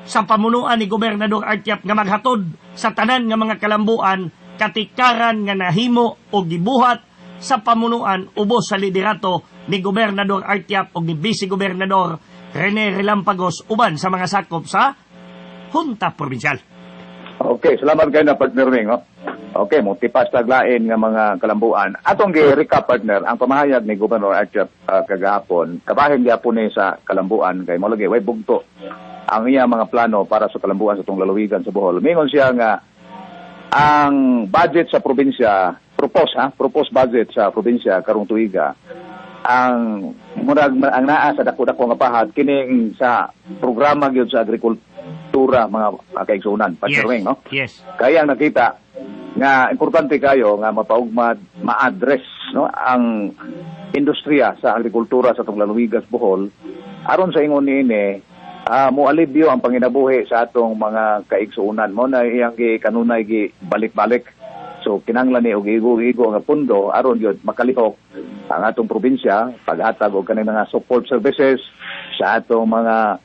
sa pamunuan ni Gobernador Artiap nga maghatod sa tanan nga mga kalambuan katikaran nga nahimo o gibuhat sa pamunuan ubos sa liderato ni Gobernador Artiap o ni Vice Gobernador Rene Relampagos uban sa mga sakop sa Junta Provincial. Okay, salamat kayo na partner Ming. No? Okay, multipas taglain nga mga kalambuan. Atong gi-recap partner, ang pamahayag ni Gobernador Artiap kagahapon, kabahin gyapon ni sa kalambuan kay mo lagi way bugto ang iya mga plano para sa kalambuan sa tong lalawigan sa Bohol. Mingon siya nga ang budget sa probinsya, propose budget sa probinsya karong tuiga ang murag ang naa sa dako-dako nga pahad kining sa programa gyud sa agrikultura mga kaigsunan partner Ming, no? Yes. Kaya nakita nga importante kayo nga mapaugmad ma-address no ang industriya sa agrikultura sa tong lalawigan Bohol aron sa ingon niini mo alibyo ang panginabuhi sa atong mga kaigsuunan mo na iyang kanunay gi balik-balik. So kinahanglan ni og igo-igo nga pundo aron gyud makalihok ang atong probinsya paghatag og kanang mga support services sa atong mga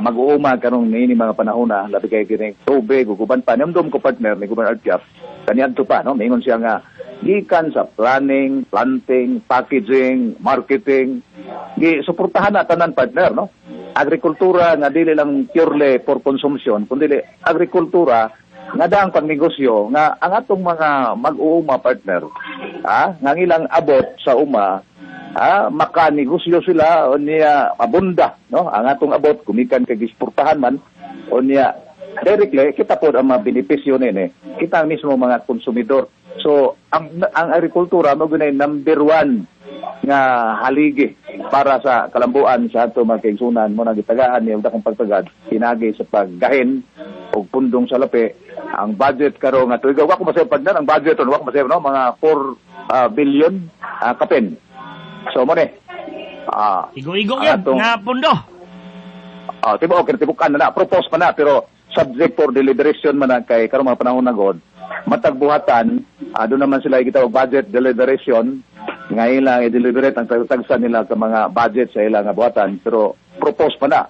mag-uuma karong niini mga panahon na labi kay kining tubig ug uban pa namdom ko partner ni Gobernador Artiap kaniadto pa no mingon siya nga gikan sa planning, planting, packaging, marketing gi-suportahan na tanan partner no. Agrikultura nga dili lang purely for consumption kundi agrikultura nga daang pagnegosyo nga ang atong mga mag-uuma partner nga ilang abot sa uma makanegosyo sila o niya abunda no ang atong abot kumikan kay gisportahan man o niya directly kita pod ang mga benepisyo nini kita mismo mga konsumidor. So ang agrikultura mo gunay number 1 nga haligi para sa kalambuan sa ato mga kaigsunan mo nagitagaan ni akong pagtagad pinagi sa paggahin og pundong sa lapi ang budget karon nga tuiga wa ko masayod partner ang budget wa ko masayod no mga 4 billion kapen. So mo ni igo-igo yan nga pundo. Tibukan na propose pa na pero subject for deliberation man na kay karong mga panahon na god matagbuhatan doon naman sila gitawag budget deliberation nga ilang i-deliberate ang tagsan nila sa mga budget sa ilang buhatan pero propose pa na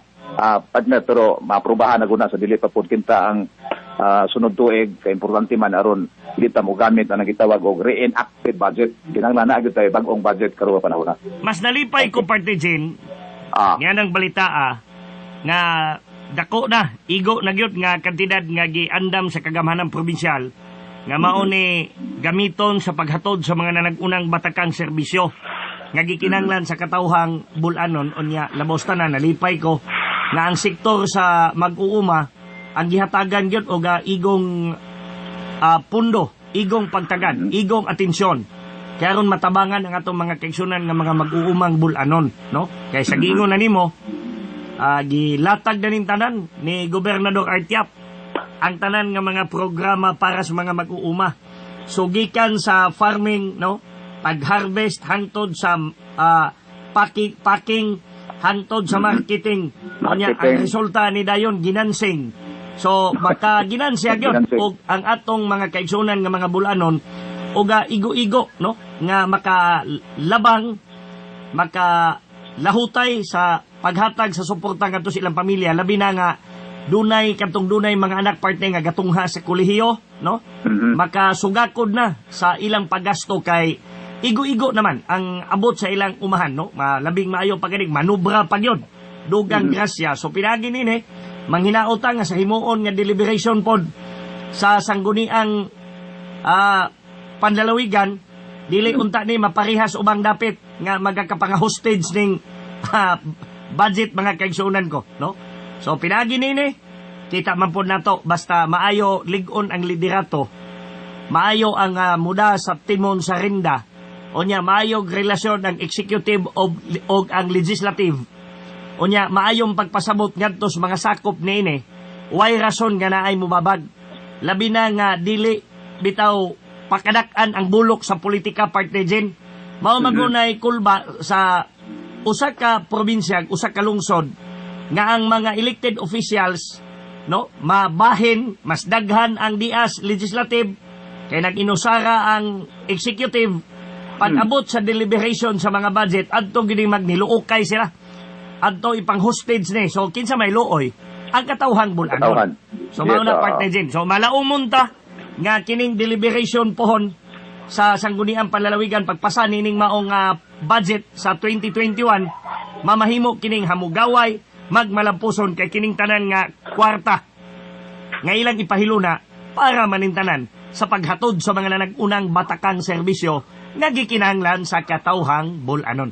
partner pero maaprubahan na guna sa dili pa pud kinta ang sunod tuig kay importante man aron dita mo gamit ang gitawag og reenacted budget kinahanglan na gyud tay bag-ong budget karong panahon na. Mas nalipay ko parte Jen nga nang balita nga dako na igo na gyud nga kantidad nga giandam sa kagamahanan probinsyal nga mao ni gamiton sa paghatod sa mga nanag-unang batakang serbisyo nga gikinahanglan sa katawhang bulanon unya labos tanan nalipay ko nga ang sektor sa mag-uuma ang gihatagan gyud og igong pundo, igong pagtagad, igong atensyon kaya ron matabangan ang atong mga kaigsunan nga mga mag-uumang bulanon no kay sa gingon na nimo gilatag na ning tanan ni Gobernador Artiap ang tanan nga mga programa para sa mga mag-uuma. So gikan sa farming no, pag-harvest hangtod sa packing hangtod sa marketing. Kanya ang resulta ni dayon ginansing. So maka ginansya gyud og ang atong mga kaigsunan nga mga bulanon og igo-igo no nga makalabang makalahutay sa paghatag sa suporta ngadto sa ilang pamilya labi na nga dunay mga anak parte nga gatungha sa kolehiyo no makasugakod na sa ilang paggasto kay igo-igo naman ang abot sa ilang umahan no labing maayo paganing manubra pagyod dugang grasya so pinagi nini manghinaot nga sa himuon nga deliberation pod sa sangguniang panlalawigan dili unta ni maparihas ubang dapit nga magakapanga-hostage ning budget mga kaigsunan ko no so pinagi nini kita man po nato basta maayo ligon ang liderato maayo ang muda sa timon sa rinda onya maayo relasyon ang executive og ang legislative onya maayong pagpasabot ngadto sa mga sakop niini way rason nga naay mubabag labi na nga dili bitaw pakadak-an ang bulok sa politika, partner Jen. Mao magunay kulba sa usa ka probinsya, usa ka lungsod nga ang mga elected officials no mabahin, mas daghan ang dias legislative kay nag-inusara ang executive pag-abot sa deliberation sa mga budget adto gid magniluokay sila. Adto ipang hostage ni. So kinsa may luoy ang katawhang bulanon. So mao na partner Jen. So malaumon ta nga kining deliberation pohon sa sangguniang panlalawigan pagpasa nining maong budget sa 2021 mamahimo kining hamugaway magmalampuson kay kining tanan nga kwarta nga ilang ipahiluna para manintanan sa paghatod sa mga nanagunang batakang serbisyo nga gikinahanglan sa katawhang bulanon.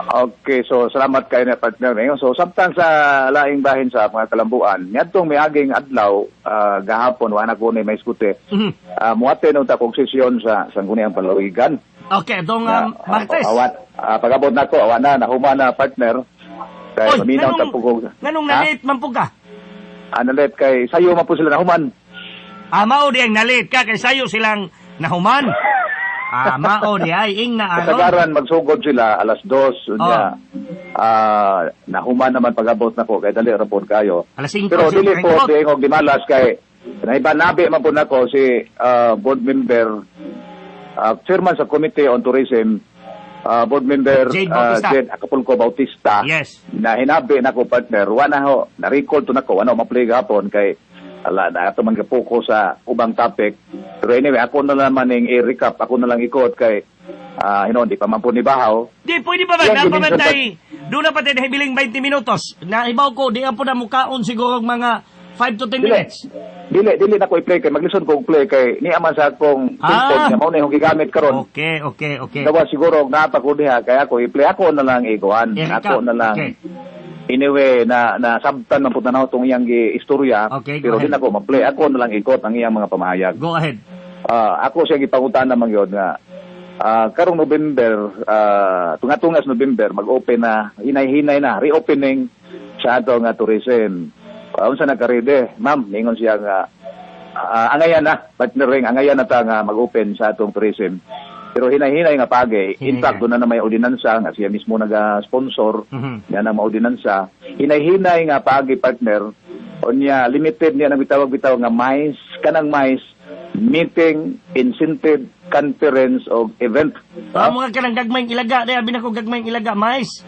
Okay, so salamat kayo na partner. So samtang sa laing bahin sa mga kalambuan, ngadtong miaging adlaw gahapon wa na ko ni may skute. Muaten unta kog sesyon sa sangguniang panlawigan. Okay, dong Martes. Pagabot nako awa na nahuman na partner. Kay paminaw ta pugog. Nganong nalit man pug ka? Nalit kay sayo man po sila nahuman. Mao di ang nalit ka kay sayo silang nahuman. Mao di ay ing na aron. Kasagaran magsugod sila alas 2 unya. Nahuman naman pagabot nako kay dali ra pod kayo. Alas 5. Pero dili po tingog dimalas kay naibanabi man po nako si board member chairman sa Committee on Tourism board member Jed Acapulco Bautista. Yes. Na hinabi nako partner wala ho na-recall to nako wala ma-play gapon kay ala na ato man gapuko sa ubang topic. Pero anyway, ako na naman ning i-recap, ako na lang ikot kay di pa man po ni Bahaw. Di pwede pa ba napamantay? Doon na pati nahibiling 20 minutos. Nahibaw ko, di po na mukaon siguro mga 5 to 10 minutes. Dili na ko i-play kay maglison ko play kay ni aman sa akong tungkol nga mao na yung gigamit karon. Okay. Dawa siguro napa ko diha kay ako i-play ako na lang iguan. Ako na lang. Okay. Anyway, na sabtan man po na itong iyang istorya, pero din ako ma-play. Ako na lang ikot ang iyang mga pamahayag. Go ahead. Ako siya gipangutan naman yun nga, karong November, tunga-tungas November, mag-open na, hinay-hinay na, reopening sa ato nga tourism. Unsa nagkarede, ma'am, ningon siya nga, angayan na, partnering, angayan na ta nga mag-open sa atong tourism. Pero hinay-hinay nga pagi. In fact, doon na may ordinansa nga siya mismo nag-sponsor. Yan ang maordinansa. Hinay-hinay nga pagi partner. O niya, limited niya nang bitawag-bitaw nga mais, kanang mais, meeting, incentive, conference, o event. Mga kanang gagmayng ilaga. Daya, binako gagmayng ilaga, mais.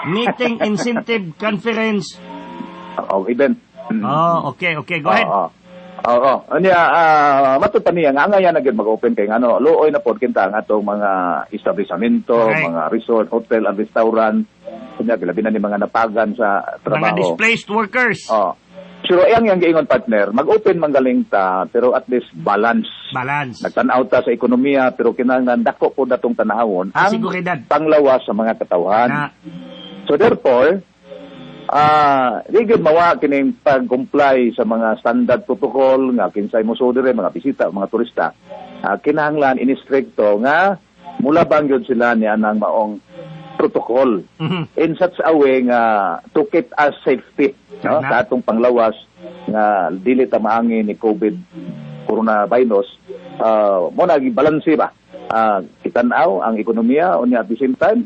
Meeting, incentive, conference. O event. Okay. Go ahead. Oo. Matupan niya nga ngayon naging mag-open kay luoy na pod kinta ang atong mga establishmento, mga resort, hotel and restaurant. Kunya labi na ni mga napagan sa trabaho. Mga displaced workers. Pero yang giingon partner, mag-open manggaling ta pero at least balance. Nagtan-aw ta sa ekonomiya pero kinahanglan dako po datong tanahon ang seguridad panglawas sa mga katawhan. So therefore, ligid mawa kining pag-comply sa mga standard protocol nga kinsay mo dire mga bisita, mga turista. Kinahanglan inistrikto nga mulabang gyud sila ni anang maong protocol. In such a way nga to keep us safety sa atong panglawas nga dili ta maangin ni COVID coronavirus. Mo nagi balanse ba? Kitanaw ang ekonomiya unya at the same time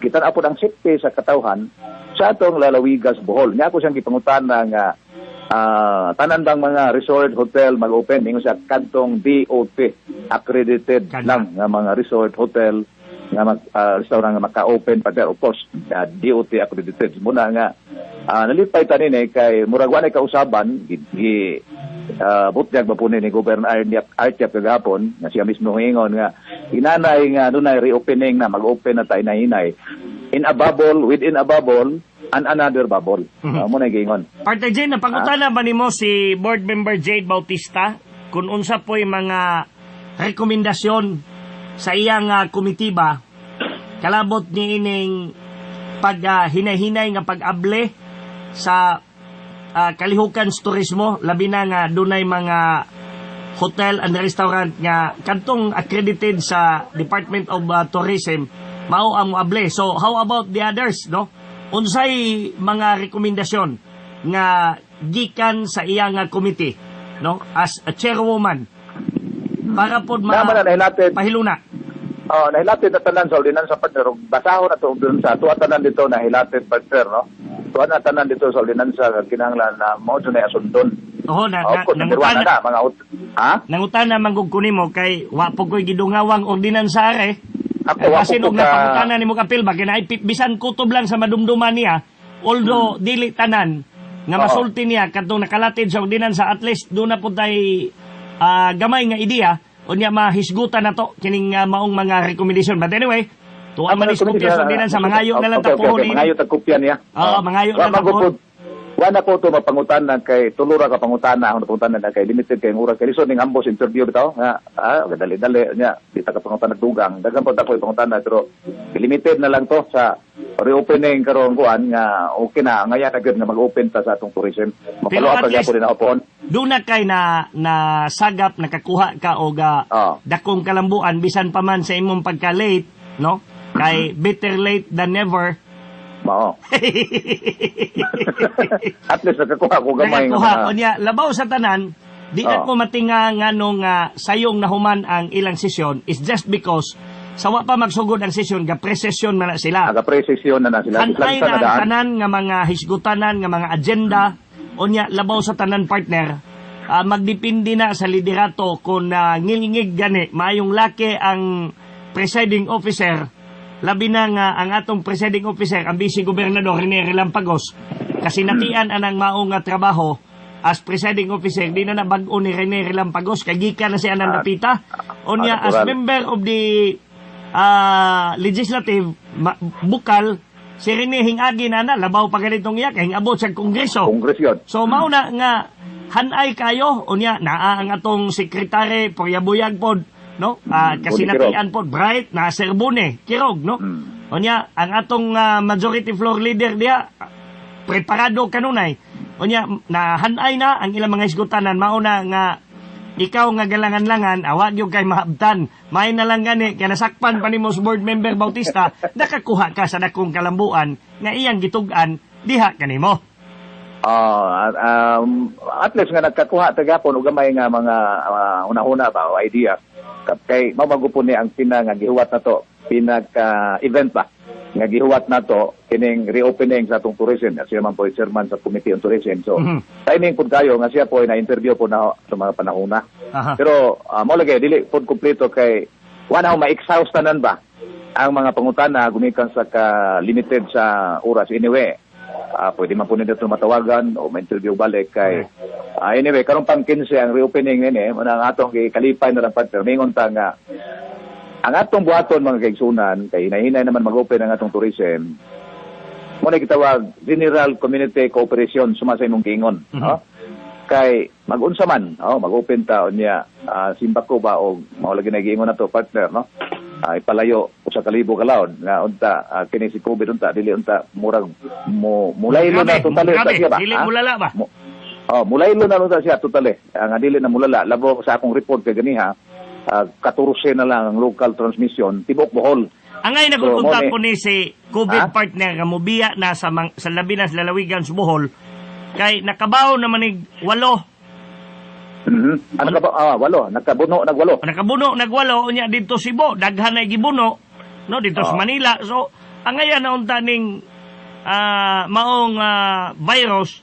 kitanaw po ang safety sa katawhan sa atong lalawigas Bohol. Nga ako siyang gipangutana nga tanan bang mga resort, hotel mag-open ingon sa kantong DOT accredited lang nga mga resort, hotel nga restaurant nga maka-open pa of course DOT accredited. Muna nga nalipay tanin kay murag wa na kausaban butyag ba po ni Governor Artiap kagapon na siya mismo hingon nga inanay nga dunay reopening na mag-open na tayo na hinay in a bubble, within a bubble and another bubble. Muna gingon. Partner Jade, napangutana ba nimo si Board Member Jade Bautista kung unsa po'y mga rekomendasyon sa iyang komitiba kalabot ni ining hinay-hinay nga pag-able sa kalihukan sa turismo, labi na nga dunay mga hotel and restaurant nga kantong accredited sa Department of Tourism mao ang moable. So how about the others, no? Unsay mga rekomendasyon nga gikan sa iyang committee, no? As a chairwoman. para po Naman na nahilatid. pahiluna. Nahilatid na tanan sa ordinansa partner. Basahon na ito sa tuwa tanan dito nahilatid partner, no? Tuwa na tanan dito sa ordinansa kinahanglan na mo na asundon. Oo, nangutana na mga nangutana manggug kunimo kay wa po ko'y gidungawang ordinansa are. Ako Kasi og napangutana nimo kapil ba kinay bisan kutob lang sa madumduman niya, although dili tanan nga masulti niya kadtong nakalatid sa ordinansa, at least do na pud tay gamay nga ideya unya mahisgutan nato kining maong mga recommendation. But anyway, tuwa man is kopya sa ordinansa, mangayo na lang tapuhon ni. Mangayo ta kopya niya. Mangayo na tapuhon. Wala ko to mapangutanan kay tulura ka pangutana ako pangutanan na kay limited kay oras kay lisod ning ambos interview bitaw nga dali nya kita ka pangutana dugang dagan pod ako pangutana pero limited na lang to sa reopening karon kuan nga okay na ngaya na gyud nga mag-open ta sa atong tourism mapalo pa gyapon na upon do na kay na sagap nakakuha ka og dakong kalambuan bisan pa man sa imong pagka late, no, kay better late than never. Mao. At least nakakuha ko gamay nga. Onya, labaw sa tanan, di na ko matinga nga nung sayong nahuman ang ilang sesyon is just because sawa pa magsugod ang sesyon, ga-pre-session na sila. Ga-pre-session na sila. Hantay na ang tanan nga mga hisgutanan, nga mga agenda. Onya, labaw sa tanan partner, magdipindi na sa liderato kung ngilingig gani, mayong laki ang presiding officer. Labi na nga ang atong presiding officer, ang vice gobernador Rene Relampagos, kasi natian anang maong trabaho as presiding officer, di na nabag-o ni Rene Relampagos, kagika na siya nang napita. Onya, as member of the legislative, bukal, si Rene hingagi na labaw pa ganitong iya, kaya hingabot sa kongreso. So, mauna nga, hanay kayo, onya, naa ang atong sekretary, Poryabuyag pod, no? Kasi natian po Bright na Serbone Kirog, no? Onya ang atong majority floor leader diha preparado kanunay. Onya nahanay na ang ilang mga isgutanan, mauna nga ikaw nga galangan-langan awag yung kay mahabtan. May na lang gani kay nasakpan pa nimo board member Bautista, nakakuha ka sa dakong kalambuan nga iyang gitug-an diha kanimo. At least nga nagkakuha tagapon og gamay nga mga una-una ba o idea kay mamagupon ni ang nga gihuwat na to event ba nga gihuwat na to kining reopening sa atong tourism. Siya man po chairman sa committee on tourism, so timing pud kayo nga siya po na interview po na sa mga panahona. Pero mo lagi dili pud kompleto kay wala ma-exhaust tanan ba ang mga pangutana gumikan sa limited sa oras. Anyway, pwede man po nito matawagan o ma-interview balik kay anyway, karong pang 15 ang reopening nini, ang atong kalipay na lang partner, mingon ta nga ang atong buhaton mga kaigsunan, kay hinahinay naman mag-open ang atong tourism, muna kitawag General Community Cooperation suma sa imong giingon. Kay mag-unsa man, mag-open ta niya simbako ba o maulagi na giingon na to partner, no? Ipalayo sa kalibo kalawon nga unta kini si COVID unta dili unta murag mulaylo na totally unta siya ba? Dili mulala ba? Mulaylo na unta siya totally. Nga dili na mulala. Labo sa akong report kay ganiha 14 na lang ang local transmission tibok Bohol. Angay nagutunta ko ni si COVID partner nga mobiya na sa labi na sa lalawigan sa Bohol kay nakabaw naman ig 8. Walo. Nagkabuno, nagwalo. Unya dito Cebu, daghan na gibuno. No, dito sa Manila. So, ang ngayon na unta ning maong virus,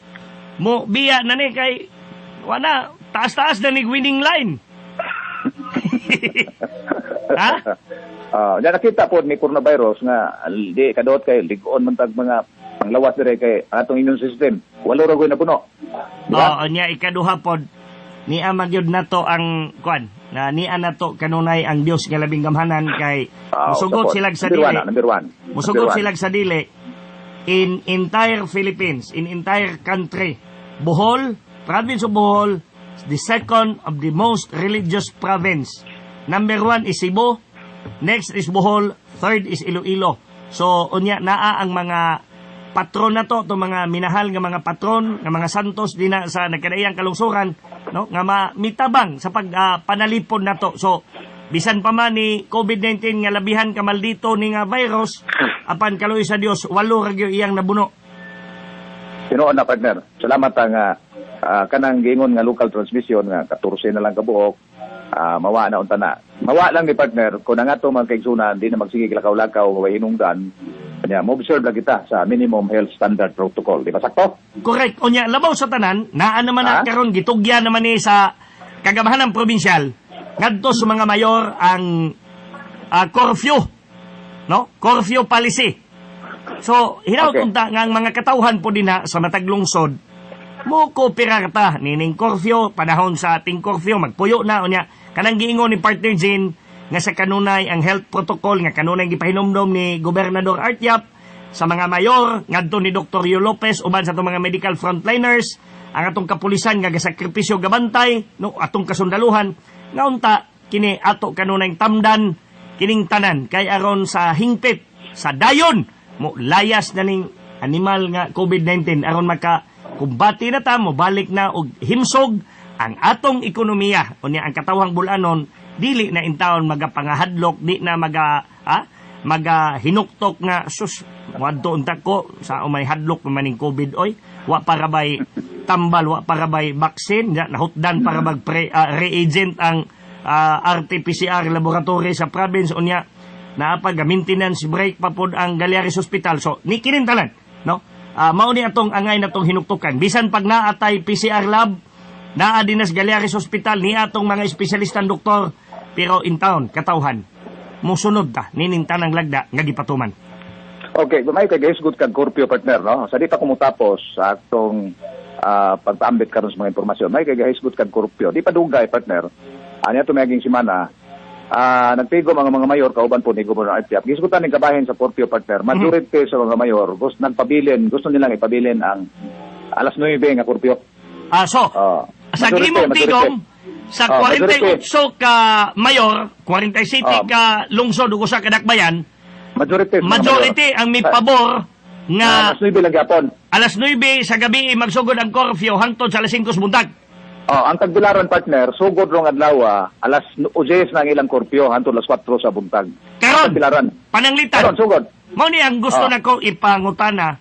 mo biya na ni kay, wala, taas-taas na ni winning line. Ha? Nakita po ni coronavirus nga, di kadot kay, ligon man tag mga panglawas dire kay atong immune system. Walo ra goy na puno. Nya ikaduha pod ni magyud nato ang kuan na niya nato kanunay ang Dios nga labing gamhanan kay musugod silag sa dili. Number one. Musugod silag sa dili in entire Philippines, in entire country. Bohol, province of Bohol, the second of the most religious province. Number 1 is Cebu, next is Bohol, third is Iloilo. So unya naa ang mga patron na to mga minahal nga mga patron nga mga santos dina sa nagkadaiyang kalungsuran, no, nga mitabang sa panalipon na to. So bisan pa man ni COVID-19 nga labihan ka maldito ni nga virus, apan kaluoy sa Dios walo ra gyud iyang nabuno. Tinuod na partner. Salamat nga kanang gingon nga local transmission nga 14 na lang kabuok, mawa na unta na. Mawa lang ni partner kung nga to mga kaigsunan, di na magsige lakaw-lakaw way hinungdan. Kanya mo observe lang kita sa minimum health standard protocol, di ba sakto? Correct. O niya, labaw sa tanan, naa naman na karon gitugya naman ni sa kagamahan ng provinsyal, ngadto sa mga mayor ang curfew, no? Curfew policy. So, hinaw tunta nga ang mga katauhan po din sa matag lungsod, mo koopera ta nining curfew, panahon sa ating curfew, magpuyo na, o niya, kanang giingon ni partner Jean, nga sa kanunay ang health protocol nga kanunay gipahinomdom ni Gobernador Art Yap sa mga mayor ngadto ni Dr. Yo Lopez uban sa atong mga medical frontliners, ang atong kapulisan nga gasakripisyo gabantay, no, atong kasundaluhan nga unta kini ato kanunay tamdan kining tanan kay aron sa hingpit sa dayon mo layas na ning animal nga COVID-19 aron maka kumbati na ta mo balik na og himsog ang atong ekonomiya o niya ang katawhang bulanon dili na intawon magapangahadlok, di na hinuktok nga sus wadto unta ko sa umay hadlok maning COVID oy wa para bay tambal wa para bay vaccine nahutdan para mag reagent ang RT-PCR laboratory sa province unya naapag maintenance break pa pod ang Galeares Hospital. So ni kinintalan no mao ni atong angay natong hinuktokan bisan pag naatay PCR lab naa dinas Galeares Hospital ni atong mga espesyalistang doktor. Pero in town, katawhan, musunod ta, ninintan ang lagda, nga gipatuman. Okay, may kay guys good kag curfew partner, no? Sa di pa kumutapos sa atong pagpaambit karon sa mga impormasyon, may kay guys good kag curfew. Di pa dugay partner. Anya to maging semana, nagpigo mga mayor kauban po ni Gobernador Art Yap. Gisgutan ning kabahin sa curfew partner. Majority sa mga mayor gusto nilang ipabilin ang alas 9 nga curfew. Sa gimong tigom, sa 48 ka mayor, 47 ka lungsod ug usa ka dakbayan, majority ang may pabor nga alas 9 lang gyapon. Alas 9 sa gabi magsugod ang curfew hangtod sa alas 5 buntag. Ang Tagbilaran partner, sugod rong adlaw alas 10 na ang ilang curfew hangtod alas 4 sa buntag. Karon, Tagbilaran. Pananglitan. Karon sugod. Mao ni ang gusto nako ipangutana.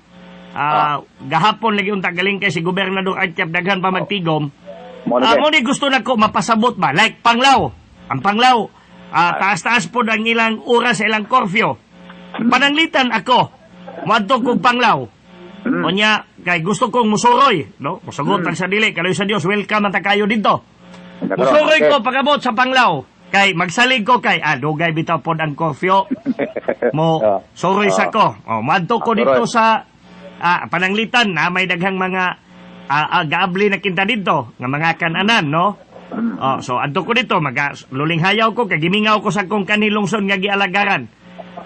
Gahapon lagi unta galing kay si Gobernador Art Yap daghan pa magtigom. Mo ni gusto nako mapasabot ba like Panglao. Ang Panglao taas-taas po ang ilang oras sa ilang curfew. Pananglitan ako. Moadto kog Panglao. Onya kay gusto kong musuroy, no? Musugot sa dili kaloy sa Dios, welcome ta kayo dito. Musuroy ko pagabot sa Panglao. Kay magsalig ko kay dugay bitaw pod ang curfew. Mo suroy sa ko. Moadto ko dito sa Pananglitan na may daghang mga gaabli na kinta dito nga mga kananan, no? So adto ko dito luling hayaw ko kay gimingaw ko sa kong kanilungson nga gialagaran.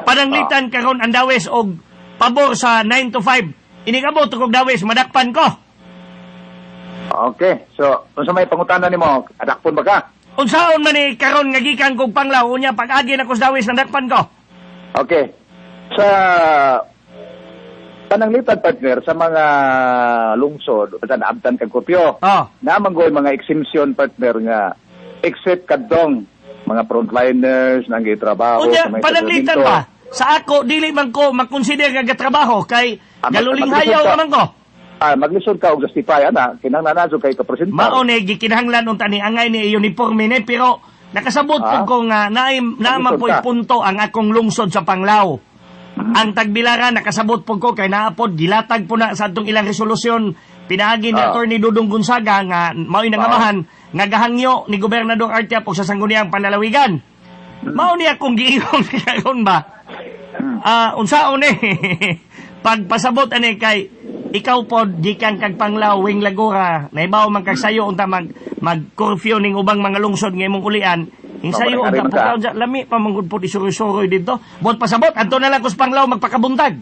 Pananglitan karon ang dawes og pabor sa 9 to 5. Inigabot kog dawes madakpan ko. Okay. So unsa may pangutana nimo? Adakpon ba ka? Unsaon man ni karon nga gikan kog Panglao unya pag-agi na ko sa dawes nadakpan ko. Okay. Sa Pananglitan partner sa mga lungsod sa naabtan kag kopyo. Naman goy mga exemption partner nga except kadtong mga frontliners nang gitrabaho sa mga Pananglitan ba? Sa ako dili man ko makonsider nga trabaho kay galuling hayaw naman ko. Maglisod ka og justify ana kinahanglan kay ka presentar. Mao ni gikinahanglan unta ni angay ni uniforme ni pero nakasabot ko nga naman po'y punto ang akong lungsod sa Panglao. Ang Tagbilaran nakasabot po ko kay naapod gilatag po na sa atong ilang resolusyon pinaagi ni Attorney Dudong Gonzaga nga mao'y nangamahan nga gahangyo ni Gobernador Art Yap sa sangguniang panlalawigan. Mao ni akong giingon karon ba? Unsaon pagpasabot ani kay ikaw pod gikan kag Panglao wing Lagura naibaw man kag sayo unta mag curfew ning ubang mga lungsod nga imong ulian. Insayo unta po lami pa manggod po isuroy-suroy dito. Buot pasabot adto na lang kus Panglao magpakabuntag.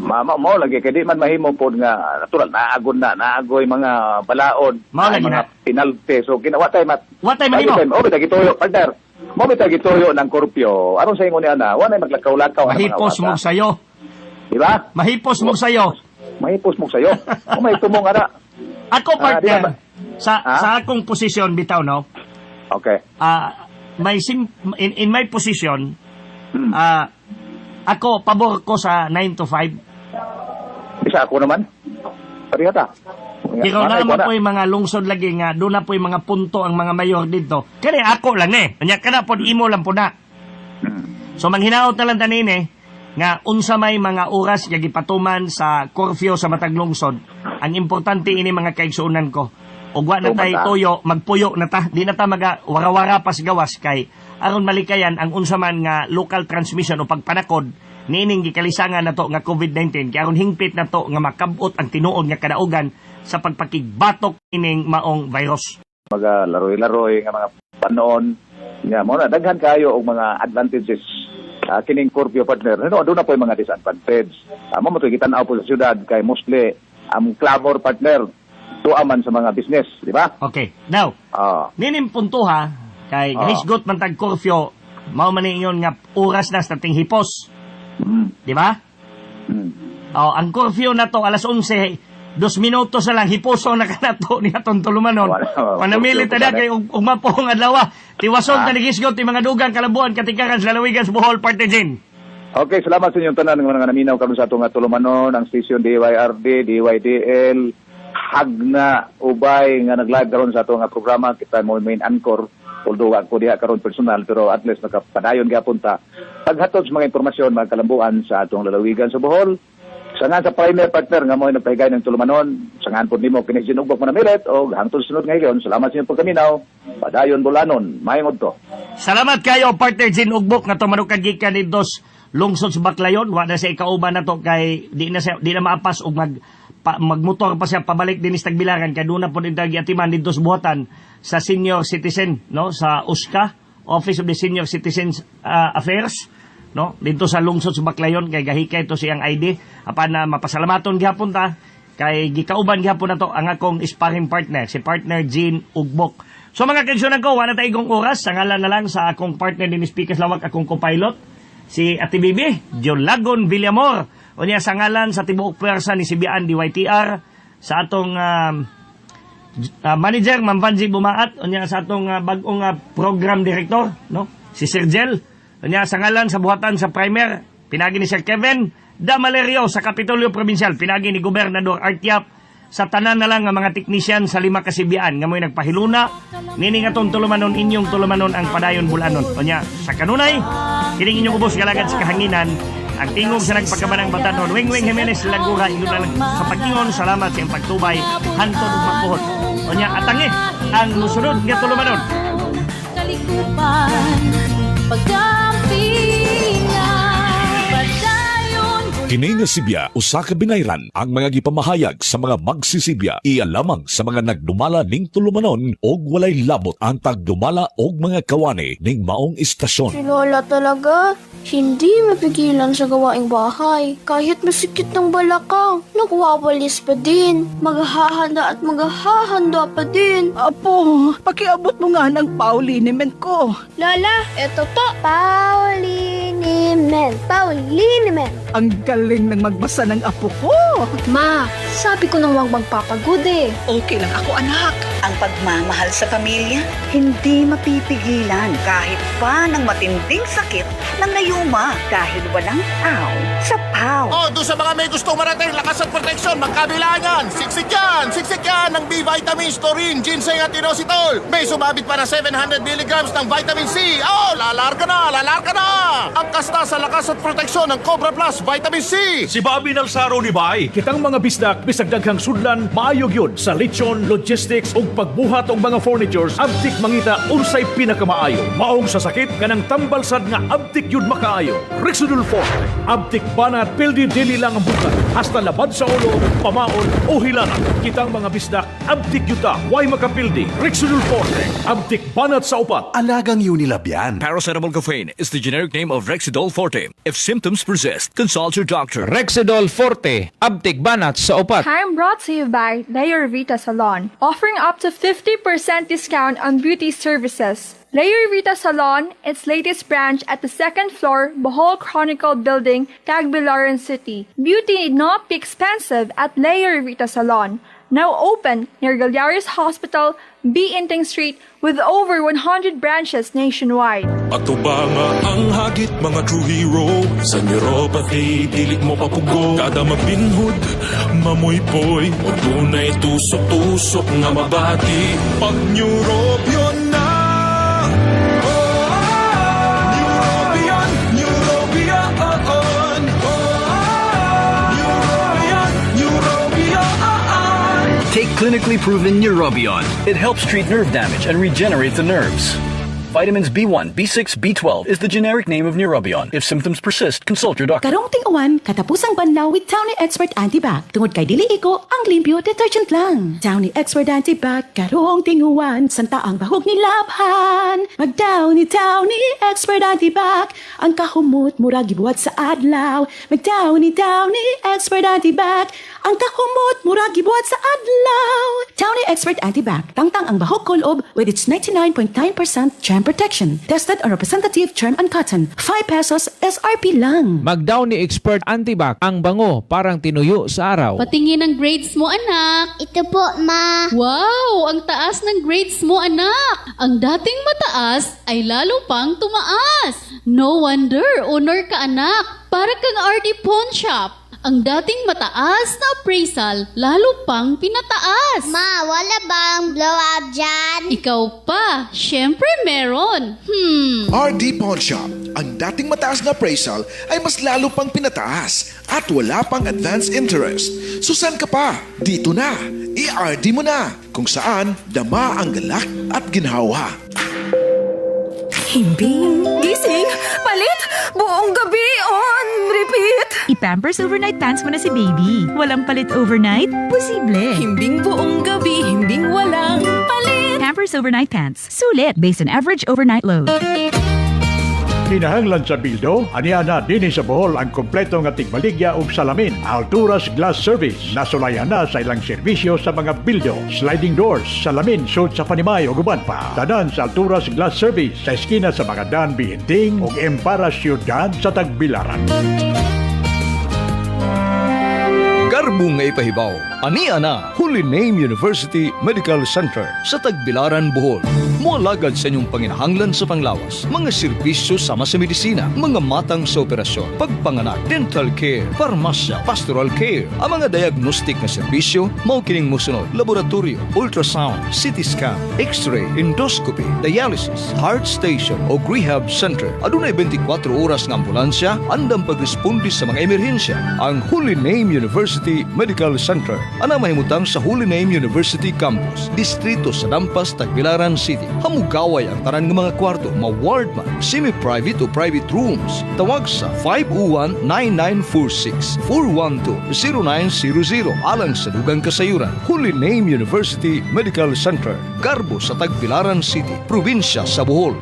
Mao lagi kay di man mahimo pod nga natural naagoy mga balaod, mga penalty. So kinawatay mahimo. O bitag gituyo partner. Mo bitag gituyo ng curfew. Aron sa ingon ni ana, wa nay maglakaw-lakaw. Mahipos mo sayo. Di ba? Mahipos mo sayo. Mahipos mo sayo. O may tumong ana. Ako partner sa akong posisyon bitaw no. Okay. In my position, ako pabor ko sa 9 to 5. Isa ako naman. Parihata. Pero na mo po yung mga lungsod lagi nga, doon na po yung mga punto ang mga mayor dito. Kaya ako lang Kanya kana po, imo lang po na. So manghinaot na lang tanin nga unsa may mga oras nga gipatuman sa curfew sa matag lungsod. Ang importante ini mga kaigsuunan ko. Ug wa na tay toyo, magpuyo na ta. Di na ta wara-wara pas gawas kay aron malikayan ang unsa man nga local transmission o pagpanakod niining gikalisangan nato nga COVID-19 kay aron hingpit nato nga makabot ang tinuod nga kadaugan sa pagpakigbatok ining maong virus. Mga laroy-laroy nga mga panoon nga mo na daghan kayo og mga advantages kining curfew partner. Doon na po yung mga disadvantage. Mo mo to gitan-aw po sa syudad kay mostly ang clamor partner tuaman sa mga business, di ba? Okay. Now, nining punto ha, kay hisgot man tag curfew, mao man ingon nga oras na sa ting hipos. Di ba? Ang curfew na to alas 11, 2 minutos na lang hiposo na kanato ni atong tulumanon. Panamili ta kay umapong adlaw. Tiwason ta ni hisgot ti mga dugang kalabuan katikaran sa lalawigan sa Bohol Partejen. Okay, salamat sa inyong tanan nga naminaw karon sa atong tulumanon ang station DYRD, DYDL, hagna ubay nga nag-live karon sa atong programa. Kita mo main anchor, although ako diha karon personal pero at least nakapadayon gyapon ta paghatod sa mga impormasyon mga kalambuan sa atong lalawigan sa Bohol. Sangan sa primary partner nga mo nagpahigay ng tulumanon, sangan po nimo kini sinugbok mo na milit o hangtod sunod ngayon. Salamat sa inyong pagkaminaw. Padayon bulanon, mayong to. Salamat kayo partner Jin Ugbok nga tumanukad gikan ni dos lungsod sa Baclayon. Wa na sa ikauban na to kay di na maapas og magmotor pa siya pabalik din sa Tagbilaran kay doon na po din atiman dito sa buhatan sa senior citizen no sa USCA, Office of the Senior Citizens Affairs no dito sa lungsod sa Baclayon kay gahikay to siyang ID apan na mapasalamaton gihapon ta kay gikauban gihapon na to ang akong sparring partner si partner Jean Ugbok. So mga kaigsunan ko wala tayong oras sa ngalan na lang sa akong partner din Speakers Lawak akong co-pilot si Ate Bibi John Lagon Villamor. O niya sa ngalan sa tibuok pwersa ni CBN DYTR sa atong manager Ma'am Vanji Bumaat o niya sa atong bagong program director no si Sir Jel o niya sa ngalan sa buhatan sa primer pinagi ni Sir Kevin Damalerio sa Kapitolyo Provincial pinagi ni Gobernador Artiap sa tanan na lang nga mga teknisyan sa 5 ka CBN nga mo'y nagpahiluna nining atong tulumanon inyong tulumanon ang padayon bulanon o niya sa kanunay kining inyong ubos galagad sa kahanginan ang tingog sa nagpagkabanang batanon, Wing Jimenez Lagura, ino na lang sa pagtingon, salamat sa iyong pagtubay, hantod ug magpuhon. O niya, atangi, ang musunod nga tulumanon. Kalikupan, Kini nga Sibya, usa ka binayran ang mga gipamahayag sa mga magsisibya iya lamang sa mga nagdumala ning tulumanon og walay labot ang tagdumala og mga kawani ning maong istasyon. Si Lola talaga, hindi mapigilan sa gawaing bahay. Kahit masikit ng balakang, nagwawalis pa din. Maghahanda at maghahanda pa din. Apo, pakiabot mo nga ng Pauliniment ko. Lola, eto po. Pauliniment. Ang galing ng magbasa ng apo ko. Ma, sabi ko nang huwag magpapagod eh. Okay lang ako, anak. Ang pagmamahal sa pamilya, hindi mapipigilan kahit pa ng matinding sakit ng nayuma dahil walang aw sa PAW. Doon sa mga may gustong marating lakas at proteksyon, magkabilangan. Siksik yan ng B-vitamins, taurine, ginseng at inositol. May sumabit pa na 700 milligrams ng vitamin C. Lalarga na. Ang kasta sa lakas at proteksyon ng Cobra Plus Vitamin C. Si Bobby Nalsaro ni Bay. Kitang mga bisdak bisag daghang sudlan maayog yun sa lechon, logistics ug pagbuhat og mga furnitures abtik mangita unsay pinakamaayo. Maong sa sakit kanang tambalsad nga abtik yun makaayo. Rexudol Forte. Abtik banat pildi dili lang ang bukat. Hasta labad sa ulo, pamaon o hilangan. Kitang mga bisdak abtik yuta way makapildi. Rexudol Forte. Abtik banat sa upat. Alagang Unilab yan. Paracetamol caffeine is the generic name of Rexidol Forte. If symptoms persist, consult your doctor. Rexidol Forte, abtik banat sa upat. I'm brought to you by Layer Vita Salon, offering up to 50% discount on beauty services. Layer Vita Salon, its latest branch at the 2nd floor, Bohol Chronicle Building, Tagbilaran City. Beauty need not be expensive at Layer Vita Salon. now open near Galyares Hospital, B. Inting Street, with over 100 branches nationwide. Ato ba nga ang hagit mga true hero? Sa neuropathy, dili mo papugo. Kada mabinhod, mamoy-poy. O tunay tusok-tusok nga mabati. Pag neurobion na. Take clinically proven Neurobion. It helps treat nerve damage and regenerate the nerves. Vitamins B1, B6, B12 is the generic name of Neurobion. If symptoms persist, consult your doctor. Karong ting-uwan, katapusang banlaw with Downy Expert Antibac. Tungod kay dili iko, ang limpyo detergent lang. Downy Expert Antibac, karong ting-uwan, santa ang bahog ni labhan. Mag-Downy Expert Antibac, ang kahumot murag gibuhat sa adlaw. Mag-Downy Expert Antibac, ang kahumot murag gibuhat sa adlaw. Downy Expert Antibac, tangtang ang bahog kolob with its 99.9% germ protection. Tested on representative germ and cotton. 5 pesos SRP lang. Mag-Downy Expert Antibac, ang bango parang tinuyo sa araw. Patingin ang grades mo, anak. Ito po, ma. Wow! Ang taas ng grades mo, anak. Ang dating mataas ay lalo pang tumaas. No wonder, honor ka, anak. Para kang RD Pawn Shop. Ang dating mataas na appraisal, lalo pang pinataas. Ma, wala bang blow up dyan? Ikaw pa, syempre meron. RD Pawn Shop. Ang dating mataas na appraisal ay mas lalo pang pinataas at wala pang advance interest. Susan ka pa? Dito na. I-RD mo na. Kung saan, dama ang galak at ginhawa. Himbing, gising, palit, buong gabi on repeat. I-Pampers Overnight Pants mo na si baby. Walang palit overnight? Posible. Himbing buong gabi, himbing walang palit. Pampers Overnight Pants. Sulit based on average overnight load. Kinahanglan sa bildo, aniana din sa Bohol ang kompleto nga tigbaligya ug salamin. Alturas Glass Service. Nasulayan na sa ilang serbisyo sa mga bildo, sliding doors, salamin, sud sa Panimay ug uban pa. Tanan sa Alturas Glass Service sa eskina sa mga Dan Bihinting ug Empara Ciudad sa Tagbilaran. Garbong nga ipahibaw, ani ana, Holy Name University Medical Center sa Tagbilaran, Bohol. Mualagad sa inyong panginahanglan sa panglawas, mga serbisyo sama sa medisina, mga matang sa operasyon, pagpanganak, dental care, farmasya, pastoral care. Ang mga diagnostic na serbisyo, mao kining mosunod, laboratorio, ultrasound, CT scan, x-ray, endoscopy, dialysis, heart station o rehab center. Adunay 24 oras ng ambulansya, andang pagresponde sa mga emerhensya. Ang Holy Name University Medical Center, ana mahimutang sa Holy Name University Campus, distrito sa Dampas, Tagbilaran City. Hamugaway ang tanan ng mga kwarto, ma-ward man, semi-private o private rooms. Tawag sa 501-9946, 412-0900 alang sa dugang kasayuran. Holy Name University Medical Center, Garbo sa Tagbilaran City, probinsya sa Bohol.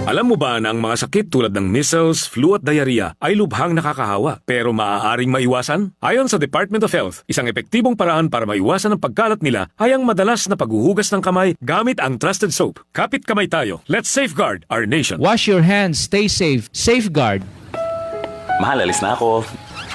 Alam mo ba na ang mga sakit tulad ng measles, flu at diarrhea ay lubhang nakakahawa pero maaaring maiwasan? Ayon sa Department of Health, isang epektibong paraan para maiwasan ang pagkalat nila ay ang madalas na paghuhugas ng kamay gamit ang trusted soap. Kapit kamay tayo. Let's safeguard our nation. Wash your hands, stay safe, safeguard. Mahal, alis na ako.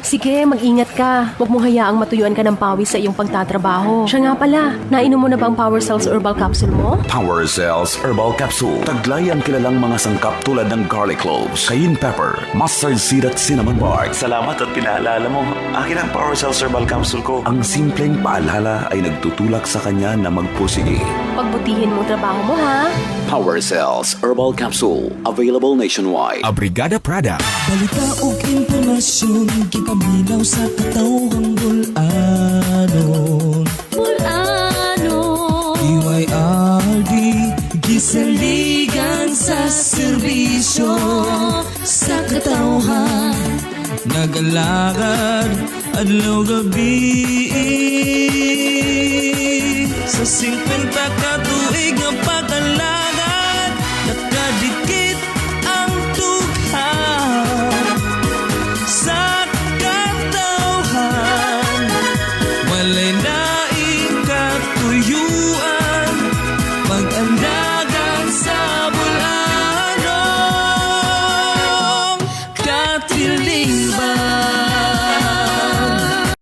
Sige, mag-ingat ka. Huwag mong hayaang matuyuan ka ng pawis sa iyong pagtatrabaho. Siya nga pala, nainom mo na ba ang Power Cells Herbal Capsule mo? Power Cells Herbal Capsule. Taglay ang kilalang mga sangkap tulad ng garlic cloves, cayenne pepper, mustard seed at cinnamon bark. Salamat at pinaalala mo. Akin ang Power Cells Herbal Capsule ko. Ang simpleng paalala ay nagtutulak sa kanya na magpursige. Pagbutihin mo trabaho mo, ha? Power Cells Herbal Capsule. Available nationwide. Brigada Prada. Balita o impormasyon, kikaminaw sa katawang bulanon. DYRD, gisaligan sa serbisyo, sa katawhan, nagalakad, adlaw gabi. Sa 50 katuig ang pagkala